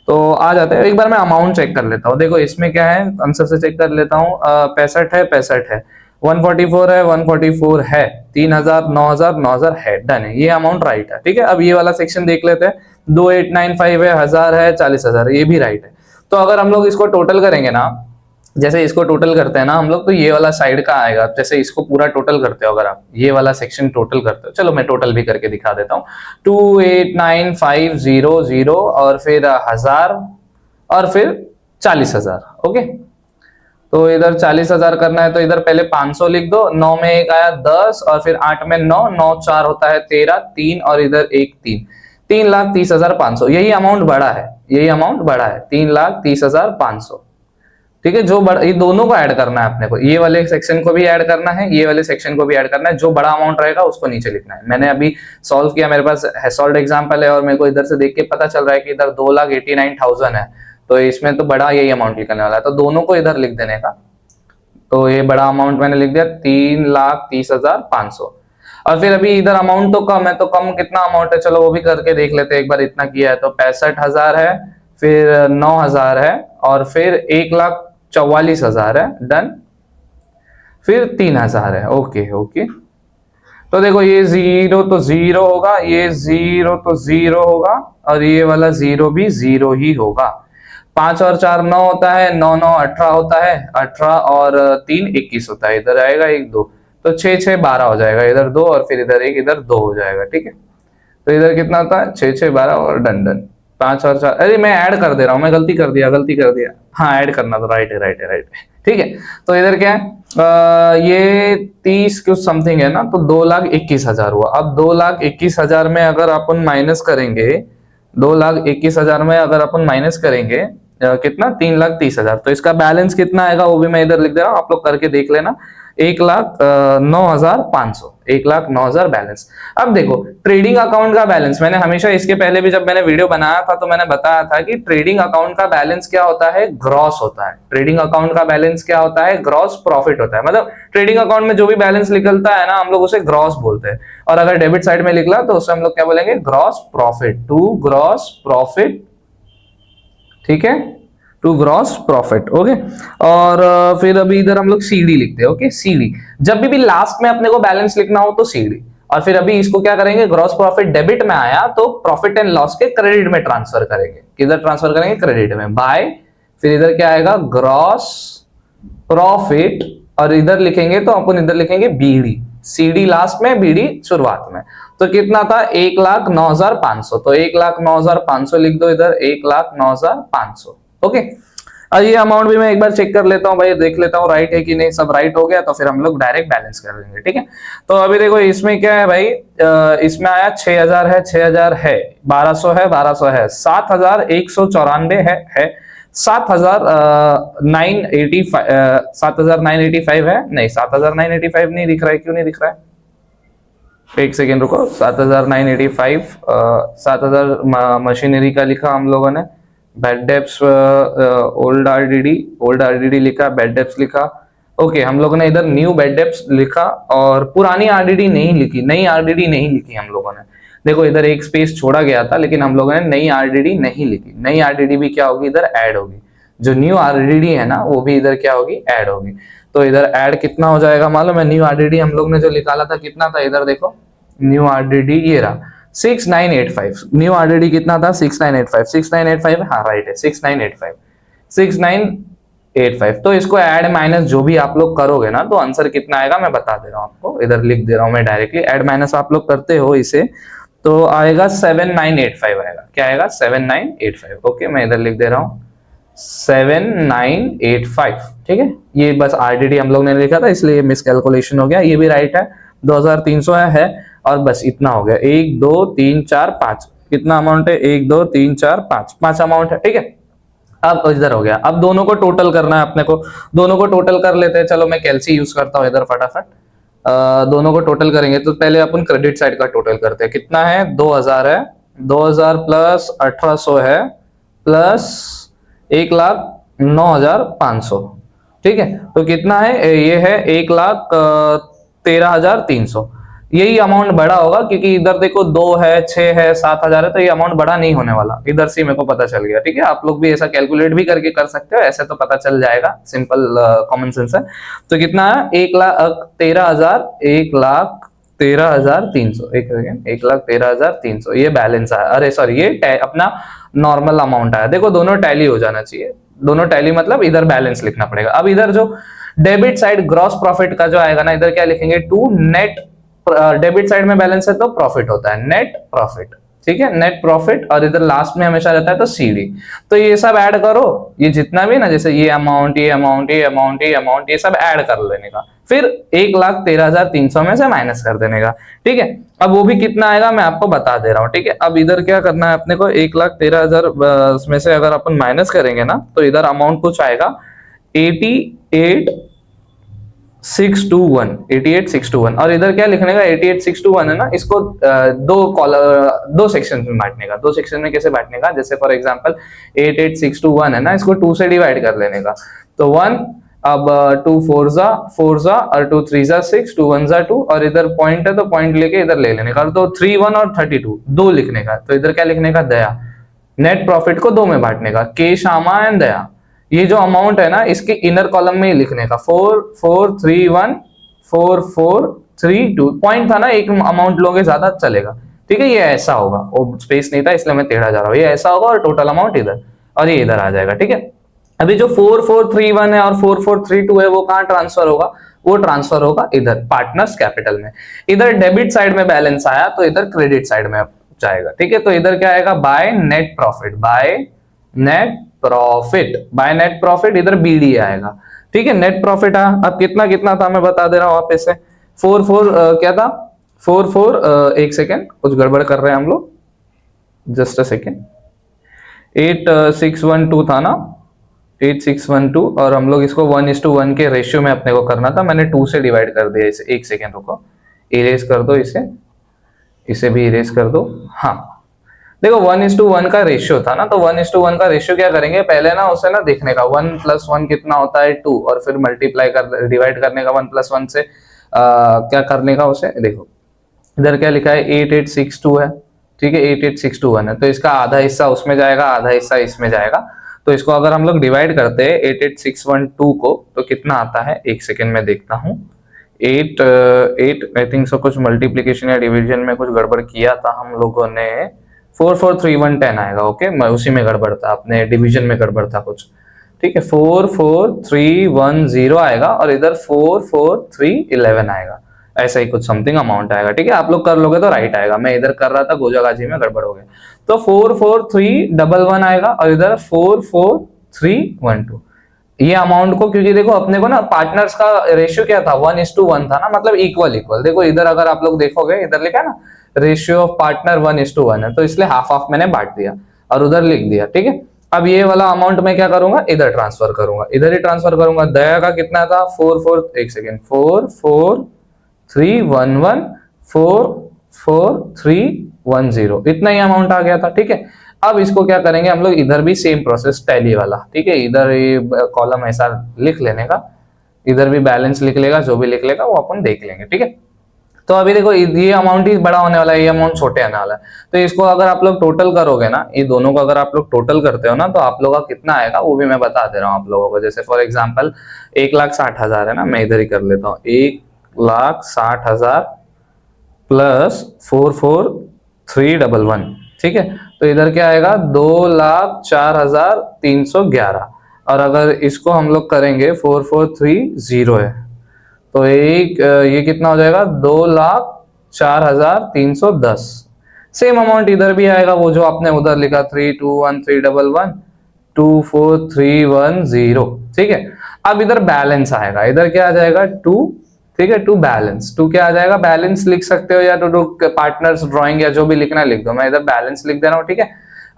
तो आ जाते हैं, एक बार मैं अमाउंट चेक कर लेता हूँ। देखो इसमें क्या है, आंसर से चेक कर लेता हूँ, 65 है, 65 है, 144 है, 144 है, 3000, 9000, 9000 है, डन है, ये अमाउंट राइट है। ठीक है, अब ये वाला सेक्शन देख लेते हैं, 2895 है, 1000 है, 40000, ये भी राइट है। तो अगर हम लोग इसको टोटल करेंगे ना, जैसे इसको टोटल करते हैं ना हम लोग, तो ये वाला साइड का आएगा। जैसे इसको पूरा टोटल करते हो, अगर आप ये वाला सेक्शन टोटल करते हो, चलो मैं टोटल भी करके दिखा देता हूँ, 289500 और फिर 1000 और फिर 40000। ओके, तो इधर 40000 करना है तो इधर पहले 500 लिख दो, 9 में एक आया 10 और फिर 8 में 9, 9 4 होता है 13, 3 और इधर एक 3, 3,30,500। यही अमाउंट बड़ा है, यही अमाउंट बड़ा है, 3,30,500। ठीक है, जो बड़ा, ये दोनों को ऐड करना है अपने को, ये वाले सेक्शन को भी ऐड करना है, ये वाले सेक्शन को भी ऐड करना है। जो बड़ा अमाउंट रहेगा उसको नीचे लिखना है। मैंने अभी सॉल्व किया, मेरे पास सॉल्व एग्जांपल है और मेरे को इधर से देख के पता चल रहा है कि इधर 2,89,000 है, तो इसमें तो बड़ा यही अमाउंट निकलने वाला है, तो दोनों को इधर लिख देने का। तो ये बड़ा अमाउंट मैंने लिख दिया 3,30,500। और फिर अभी इधर अमाउंट तो कम है, तो कम कितना अमाउंट है, चलो वो भी करके देख लेते हैं एक बार। इतना किया है तो 65,000 है, फिर 9,000 है और फिर 1,44,000 है, डन, फिर 3,000 है। ओके ओके, तो देखो ये 0 तो 0 होगा, ये 0 तो 0 होगा और ये वाला 0 भी 0 ही होगा। 5 और 4 9 होता है, 9 9 18 होता है, 18 और 3 21 होता है, इधर आएगा 1 2, तो 6 6 12 हो जाएगा, इधर 2 और फिर इधर 1, इधर 2 हो जाएगा। ठीक है, तो इधर कितना होता है, 6 6 12 और डन डन। 5 और 4, अरे मैं ऐड कर दे रहा हूँ, मैं गलती कर दिया, हाँ ऐड करना तो राइट है। ठीक है, तो इधर क्या है, ये 30 कुछ समथिंग है ना, तो 2,21,000 हुआ। अब 2,21,000 में अगर अपन माइनस करेंगे, 2,21,000 में अगर अपन माइनस करेंगे कितना, 3,30,000, तो इसका बैलेंस कितना आएगा वो भी मैं इधर लिख दे रहा हूँ, आप लोग करके देख लेना। 1,09,500, 1,09,000 बैलेंस। अब देखो ट्रेडिंग अकाउंट का बैलेंस, मैंने हमेशा इसके पहले भी जब मैंने वीडियो बनाया था तो मैंने बताया था कि ट्रेडिंग अकाउंट का बैलेंस क्या होता है, ग्रॉस होता है। ट्रेडिंग अकाउंट का बैलेंस क्या होता है, ग्रॉस प्रॉफिट होता है। मतलब ट्रेडिंग अकाउंट में जो भी बैलेंस निकलता है ना, हम लोग उसे ग्रॉस बोलते हैं, और अगर डेबिट साइड में निकला तो उसे हम लोग क्या बोलेंगे, gross profit, to gross profit. ठीक है, टू ग्रॉस प्रॉफिट। ओके, और फिर अभी इधर हम लोग सीडी लिखते हैं। ओके, सीडी, जब भी लास्ट में अपने को बैलेंस लिखना हो तो सीडी। और फिर अभी इसको क्या करेंगे, ग्रॉस प्रॉफिट डेबिट में आया तो प्रॉफिट एंड लॉस के क्रेडिट में ट्रांसफर करेंगे। किधर ट्रांसफर करेंगे, क्रेडिट में, बाय, फिर इधर क्या आएगा, ग्रॉस प्रॉफिट, और इधर लिखेंगे तो अपन इधर लिखेंगे बीडी, सीडी लास्ट में, बीडी शुरुआत में। तो कितना था, 1,09,500, तो 1,09,500 लिख दो इधर, 1,09,500। ओके, और ये अमाउंट भी मैं एक बार चेक कर लेता हूँ भाई, देख लेता हूँ राइट है कि नहीं। सब राइट हो गया तो फिर हम लोग डायरेक्ट बैलेंस कर लेंगे। ठीक है, तो अभी देखो इसमें क्या है भाई, इसमें आया 6,000 है, 6,000 है, 1,200 है, 1,200 है, 7,194 है, 7,985 है, नहीं 7,985 नहीं दिख रहा है, क्यों नहीं दिख रहा है, एक सेकेंड रुको। 7,985, 7,000 मशीनरी का लिखा हम लोगों ने, बैड डेप्स ओल्ड आरडीडी लिखा, बैड डेप्स लिखा। ओके, हम लोगों ने इधर न्यू बैड डेप्स लिखा और पुरानी आरडीडी नहीं लिखी, नई आरडीडी नहीं लिखी हम लोगों ने। देखो इधर एक स्पेस छोड़ा गया था लेकिन हम लोगों ने नई आरडीडी नहीं लिखी। नई आरडीडी भी क्या होगी, इधर ऐड होगी। जो न्यू आरडीडी है ना वो भी इधर क्या होगी, ऐड होगी। तो इधर ऐड कितना हो जाएगा मालूम है, न्यू आरडीडी हम लोग ने जो निकाला था कितना था, इधर देखो न्यू आरडीडी ये रहा 6985। न्यू आरडीडी कितना था 6985, 6985 हाँ राइट है 6985, 6985। तो इसको ऐड माइनस जो भी आप लोग करोगे ना तो आंसर कितना आएगा मैं बता दे रहा हूँ आपको, इधर लिख दे रहा हूँ मैं डायरेक्टली। ऐड माइनस आप लोग करते हो इसे तो आएगा 7985 आएगा। क्या आएगा 7985। ओके मैं इधर लिख दे रहा हूँ 7985। ठीक है, ये बस आरडीडी हम लोग ने लिखा था इसलिए मिस कैलकुलेशन हो गया। ये भी राइट है 2300 है और बस इतना हो गया। 1 2 3 4 5 कितना अमाउंट है 1 2 3 4 5 5 अमाउंट है। ठीक है, अब इधर हो गया। अब दोनों को टोटल करना है अपने को, दोनों को टोटल कर लेते हैं। चलो मैं कैलसी यूज करता हूँ इधर फटाफट। दोनों को टोटल करेंगे तो पहले अपन क्रेडिट साइड का टोटल करते हैं। कितना है 2000 है, 2000 प्लस 1800 है प्लस 1,09,500। ठीक है, तो कितना है ये है 1,13,300। यही अमाउंट बड़ा होगा क्योंकि इधर देखो 2 है 6 है 7,000 है, तो ये अमाउंट बड़ा नहीं होने वाला। इधर से मेरे को पता चल गया। ठीक है, आप लोग भी ऐसा कैलकुलेट भी करके कर सकते हो, ऐसे तो पता चल जाएगा, सिंपल कॉमन सेंस है। तो कितना है 1,13,300 1,13,300 ये बैलेंस आया। अरे सॉरी ये अपना नॉर्मल अमाउंट आया। देखो दोनों टैली हो जाना चाहिए, दोनों टैली मतलब इधर बैलेंस लिखना पड़ेगा। अब इधर जो डेबिट साइड ग्रॉस प्रॉफिट का जो आएगा ना, इधर क्या लिखेंगे टू नेट। डेबिट साइड में बैलेंस है तो प्रॉफिट होता है नेट प्रॉफिट। ठीक है, नेट प्रॉफिट, और इधर लास्ट में हमेशा रहता है तो सीडी। तो ये सब ऐड करो, ये जितना भी ना, जैसे ये अमाउंट ये अमाउंट ये अमाउंट ये अमाउंट, ये सब ऐड कर लेने का, फिर 1,13,300 में से माइनस कर देने का। ठीक है, अब वो भी कितना आएगा मैं आपको बता दे रहा हूँ। ठीक है, अब इधर क्या करना है अपने को 1,13,000 में से अगर अपन माइनस करेंगे ना तो इधर अमाउंट कुछ आएगा 88,621 और इधर क्या लिखने का 88,621 है ना, इसको दो सेक्शन में बांटने का। दो सेक्शन में कैसे बांटने का, जैसे फॉर एग्जांपल 88,621 है ना, इसको 2 से डिवाइड कर लेने का। तो 1, अब 2 4 जा और 2 3 जा 6, 2 1 जा 2 और इधर पॉइंट है तो पॉइंट लेके इधर ले लेने का। तो 3 1 और 32 2 लिखने का। तो इधर क्या लिखने का दया। नेट प्रॉफिट को 2 में बांटने का, के श्यामा एंड दया। ये जो अमाउंट है ना इसके इनर कॉलम में ही लिखने का 44314432 पॉइंट था ना, एक अमाउंट लोगे ज्यादा चलेगा। ठीक है, ये ऐसा होगा, वो स्पेस नहीं था इसलिए मैं टेढ़ा जा रहा हूँ। ये ऐसा होगा और टोटल अमाउंट इधर और ये इधर आ जाएगा। ठीक है, अभी जो 4431 है और 4432 है वो कहाँ ट्रांसफर होगा, वो ट्रांसफर होगा इधर पार्टनर्स कैपिटल में। इधर डेबिट साइड में बैलेंस आया तो इधर क्रेडिट साइड में जाएगा। ठीक है, तो इधर क्या आएगा by net profit, by net profit इधर बीडी आएगा। ठीक है, नेट प्रॉफिट आ, अब कितना कितना था मैं बता दे रहा हूं आप इसे 44 क्या था 44 एक सेकेंड कुछ गड़बड़ कर रहे हैं हम लोग, जस्ट अ सेकेंड। 8612 था ना, 8612 और हम लोग इसको 1:1 के रेशियो में अपने को करना था। मैंने 2 से डिवाइड कर दिया इसे। एक सेकेंड रुको, इरेज कर दो इसे भी इरेज कर दो। हाँ देखो 1:1 का रेशियो था ना, तो 1:1 का रेशियो क्या करेंगे पहले ना उसे ना देखने का 1 + 1 कितना होता है 2 और फिर मल्टीप्लाई कर डिवाइड करने का 1 + 1 से क्या करने का उसे देखो। इधर क्या लिखा है 8862 है। ठीक है, 8861 है तो इसका आधा हिस्सा उसमें जाएगा आधा हिस्सा इसमें जाएगा। तो इसको अगर हम लोग डिवाइड करते हैं 88612 को तो कितना आता है, एक सेकेंड में देखता हूँ। 8 आई थिंक सो कुछ मल्टीप्लीकेशन या डिवीजन में कुछ गड़बड़ किया था हम लोगों ने। 443110 आएगा। ओके, मैं उसी में गड़बड़ था, अपने डिवीजन में गड़बड़ था कुछ। ठीक है, 44310 आएगा और इधर 44311 आएगा, ऐसा ही कुछ समथिंग अमाउंट आएगा। ठीक है, आप लोग कर लोगे तो राइट आएगा, मैं इधर कर रहा था गोजागाजी में गड़बड़ हो गया। तो 44311 आएगा और इधर 44312। ये अमाउंट को क्योंकि देखो अपने को ना पार्टनर्स का रेशियो क्या था 1:1 था ना, मतलब इक्वल। देखो इधर अगर आप लोग देखोगे इधर लिखा है ना रेशियो ऑफ पार्टनर 1:1 है, तो इसलिए हाफ हाफ मैंने बांट दिया और उधर लिख दिया। ठीक है, अब ये वाला अमाउंट मैं क्या करूंगा इधर ट्रांसफर करूंगा, इधर ही ट्रांसफर करूंगा। दया का कितना था 44310 इतना ही अमाउंट आ गया था। ठीक है, अब इसको क्या करेंगे हम लोग इधर भी सेम प्रोसेस टैली वाला। ठीक है, इधर ये कॉलम ऐसा लिख लेने का, इधर भी बैलेंस लिख लेगा, जो भी लिख लेगा वो अपन देख लेंगे। ठीक है, तो अभी देखो ये अमाउंट ही बड़ा होने वाला है, ये अमाउंट छोटे आने वाला है। तो इसको अगर आप लोग टोटल करोगे ना, ये दोनों को अगर आप लोग टोटल करते हो ना तो आप लोगों का कितना आएगा वो भी मैं बता दे रहा हूँ आप लोगों को। जैसे फॉर एग्जांपल 1,60,000 है ना, मैं इधर ही कर लेता हूँ 1,60,000 प्लस 44311, ठीक है। तो इधर क्या आएगा 2,04,311, और अगर इसको हम लोग करेंगे 4430 है, तो एक ये कितना हो जाएगा 2,04,310। सेम अमाउंट इधर भी आएगा, वो जो आपने उधर लिखा 321,311,24310, ठीक है। अब इधर बैलेंस आएगा, इधर क्या आ जाएगा 2, ठीक है, टू बैलेंस। टू क्या आ जाएगा, बैलेंस लिख सकते हो या टू पार्टनर्स ड्राइंग या जो भी लिखना है लिख दो, मैं इधर बैलेंस लिख दे रहा हूँ, ठीक है।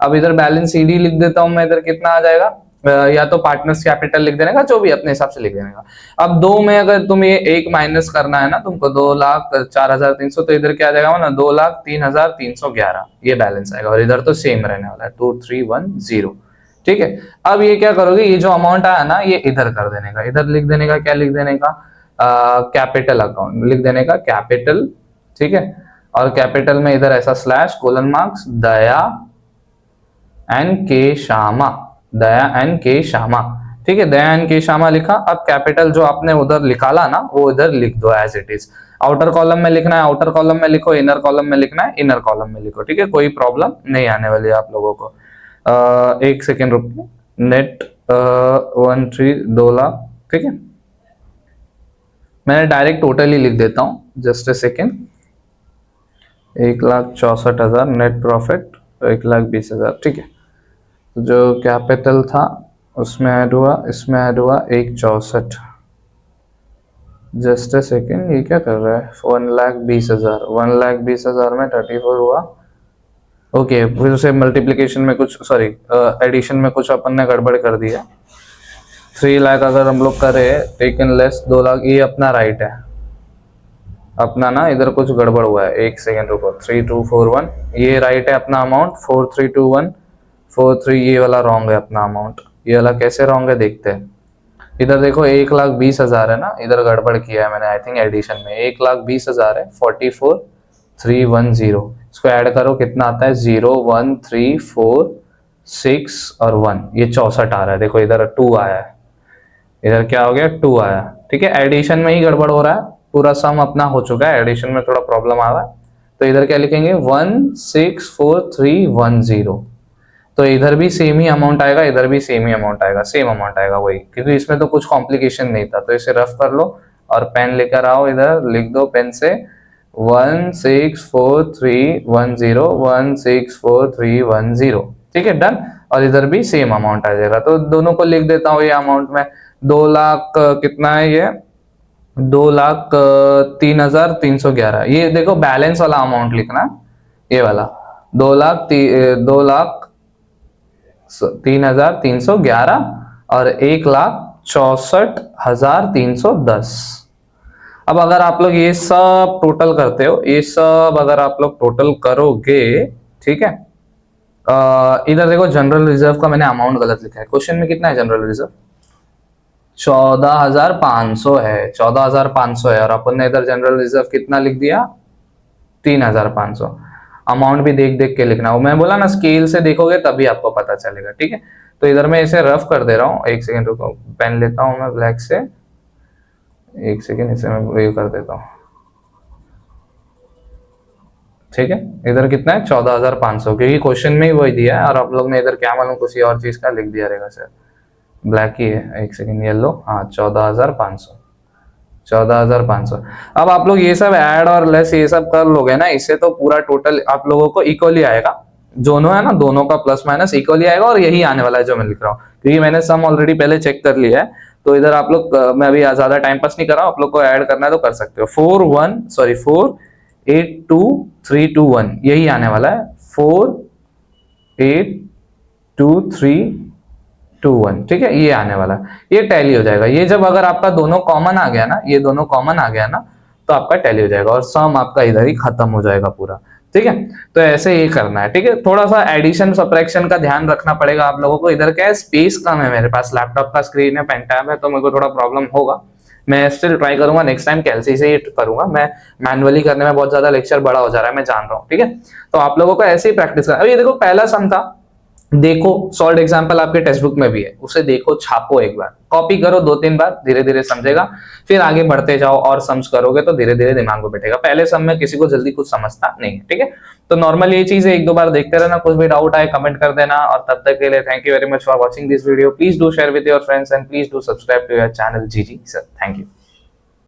अब इधर बैलेंस सीडी लिख देता हूँ मैं, इधर कितना आ जाएगा, या तो पार्टनर्स कैपिटल लिख देने का, जो भी अपने हिसाब से लिख देने का। अब दो में अगर तुम्हें एक माइनस करना है ना तुमको, 2,04,300, तो इधर क्या आ जाएगा ना 2,03,311, ये बैलेंस आएगा, और इधर तो सेम रहने वाला है 2310, ठीक है। अब ये क्या करोगे, ये जो अमाउंट आया ना ये इधर कर देने का, इधर लिख देने का, क्या लिख देने का, कैपिटल अकाउंट लिख देने का, कैपिटल, ठीक है। और कैपिटल में इधर ऐसा slash colon marks, Daya and के शामा, दया एंड के शामा, ठीक है। दया एंड के शामा लिखा। अब कैपिटल जो आपने उधर निकाला ना वो इधर लिख दो as it is. Outer column में लिखना है आउटर कॉलम में लिखो, इनर कॉलम में लिखना है इनर कॉलम में लिखो, ठीक है। कोई प्रॉब्लम नहीं आने वाली है आप लोगों को। एक सेकेंड रुकिए। नेट 2 लाख, ठीक है। मैंने डायरेक्ट टोटल ही लिख देता हूं, just a second. 1,64,000 net profit, 1,20,000, ठीक है। तो जो कैपिटल था उसमें ऐड हुआ, इसमें ऐड हुआ 1,64,000। जस्ट ए सेकेंड, ये क्या कर रहा है, 1,20,000, 1,20,000 में 34 हुआ। ओके, फिर उसे मल्टीप्लीकेशन में कुछ, सॉरी एडिशन में कुछ अपन ने गड़बड़ कर दिया। 3 लाख अगर हम लोग करें टेकन लेस 2 लाख, ये अपना राइट है अपना ना, इधर कुछ गड़बड़ हुआ है, एक सेकेंड रुको। 3241 ये राइट है अपना अमाउंट, 432143 ये वाला रॉन्ग है अपना अमाउंट। ये वाला कैसे रॉन्ग है देखते हैं। इधर देखो 1,20,000 है ना, इधर गड़बड़ किया है मैंने आई थिंक एडिशन में। 1,20,000 है, 44,310, इसको ऐड करो कितना आता है 0 1 3 4 6 और 1, ये 64 आ रहा है। देखो इधर 2 आया है, इधर क्या हो गया 2 आया, ठीक है। एडिशन में ही गड़बड़ हो रहा है, पूरा सम अपना हो चुका है, एडिशन में थोड़ा प्रॉब्लम आ रहा है। तो इधर क्या लिखेंगे 1,64310, तो इधर भी सेम ही अमाउंट आएगा, इधर भी सेम ही अमाउंट आएगा, सेम अमाउंट आएगा वही, क्योंकि इसमें तो कुछ कॉम्प्लिकेशन नहीं था। तो इसे रफ कर लो और पेन लेकर आओ, इधर लिख दो पेन से 1,64310 1,64310, ठीक है, डन। और इधर भी सेम अमाउंट आ जाएगा, तो दोनों को लिख देता हूँ ये अमाउंट में। 2 लाख कितना है ये, 2,03,311। ये देखो बैलेंस वाला अमाउंट लिखना, ये वाला 2,03,311 और 1,64,310। अब अगर आप लोग ये सब टोटल करते हो, ये सब अगर आप लोग टोटल करोगे, ठीक है। इधर देखो जनरल रिजर्व का मैंने अमाउंट गलत लिखा है। क्वेश्चन में कितना है जनरल रिजर्व, 14,500 है, 14,500 है, और अपन ने इधर जनरल रिजर्व कितना लिख दिया 3,500। अमाउंट भी देख देख के लिखना हो, मैं बोला ना स्केल से देखोगे तभी आपको पता चलेगा, ठीक है। तो इधर मैं इसे रफ कर दे रहा हूँ, एक सेकेंड रुको, पेन लेता हूँ मैं ब्लैक से, एक सेकेंड इसे मैं वेव कर देता हूँ, ठीक है। इधर कितना है 14,500, क्योंकि क्वेश्चन में ही वही दिया है, और आप लोग ने इधर क्या मालूम किसी और चीज का लिख दिया रहेगा सर, ब्लैक ही है, एक सेकेंड येलो, हाँ 14,500, 14,500। अब आप लोग ये सब ऐड और लेस ये सब कर लोगे ना, इससे तो पूरा टोटल आप लोगों को इक्वली आएगा, दोनों है ना, दोनों का प्लस माइनस इक्वली आएगा, और यही आने वाला है जो मैं लिख रहा हूँ, क्योंकि मैंने सम ऑलरेडी पहले चेक कर लिया है। तो इधर आप लोग, मैं अभी ज्यादा टाइम पास नहीं कर रहा हूँ, आप लोग को ऐड करना है तो कर सकते हो। 4,82321 यही आने वाला है, 4,82321, ठीक है, ये आने वाला है, ये टैली हो जाएगा। ये जब अगर आपका दोनों कॉमन आ गया ना, ये दोनों कॉमन आ गया ना, तो आपका टैली हो जाएगा और सम आपका इधर ही खत्म हो जाएगा पूरा, ठीक है। तो ऐसे ही करना है, ठीक है। थोड़ा सा एडिशन सब्ट्रैक्शन का ध्यान रखना पड़ेगा आप लोगों को। इधर क्या है, स्पेस कम है मेरे पास, लैपटॉप का स्क्रीन है, पेन टैब है, तो मेरे को थोड़ा प्रॉब्लम होगा। मैं स्टिल ट्राई करूंगा, नेक्स्ट टाइम कैलसी से ही करूंगा। मैं मैनुअली करने में बहुत ज्यादा लेक्चर बड़ा हो जा रहा है, मैं जान रहा हूँ, ठीक है। तो आप लोगों को ऐसे ही प्रैक्टिस करना। अब ये देखो पहला सम था, देखो, सॉल्ड एग्जाम्पल आपके टेक्स्ट बुक में भी है, उसे देखो, छापो, एक बार कॉपी करो, 2-3 बार, धीरे धीरे समझेगा, फिर आगे बढ़ते जाओ और सम्स करोगे तो धीरे धीरे दिमाग में बैठेगा। पहले सम में किसी को जल्दी कुछ समझता नहीं है, ठीक है। तो नॉर्मल ये चीज है, 1-2 बार देखते रहना, कुछ भी डाउट आए कमेंट कर देना, और तब तक के लिए thank you very much for watching this video. Please do share with your friends and please do subscribe to your channel GG sir. Thank you.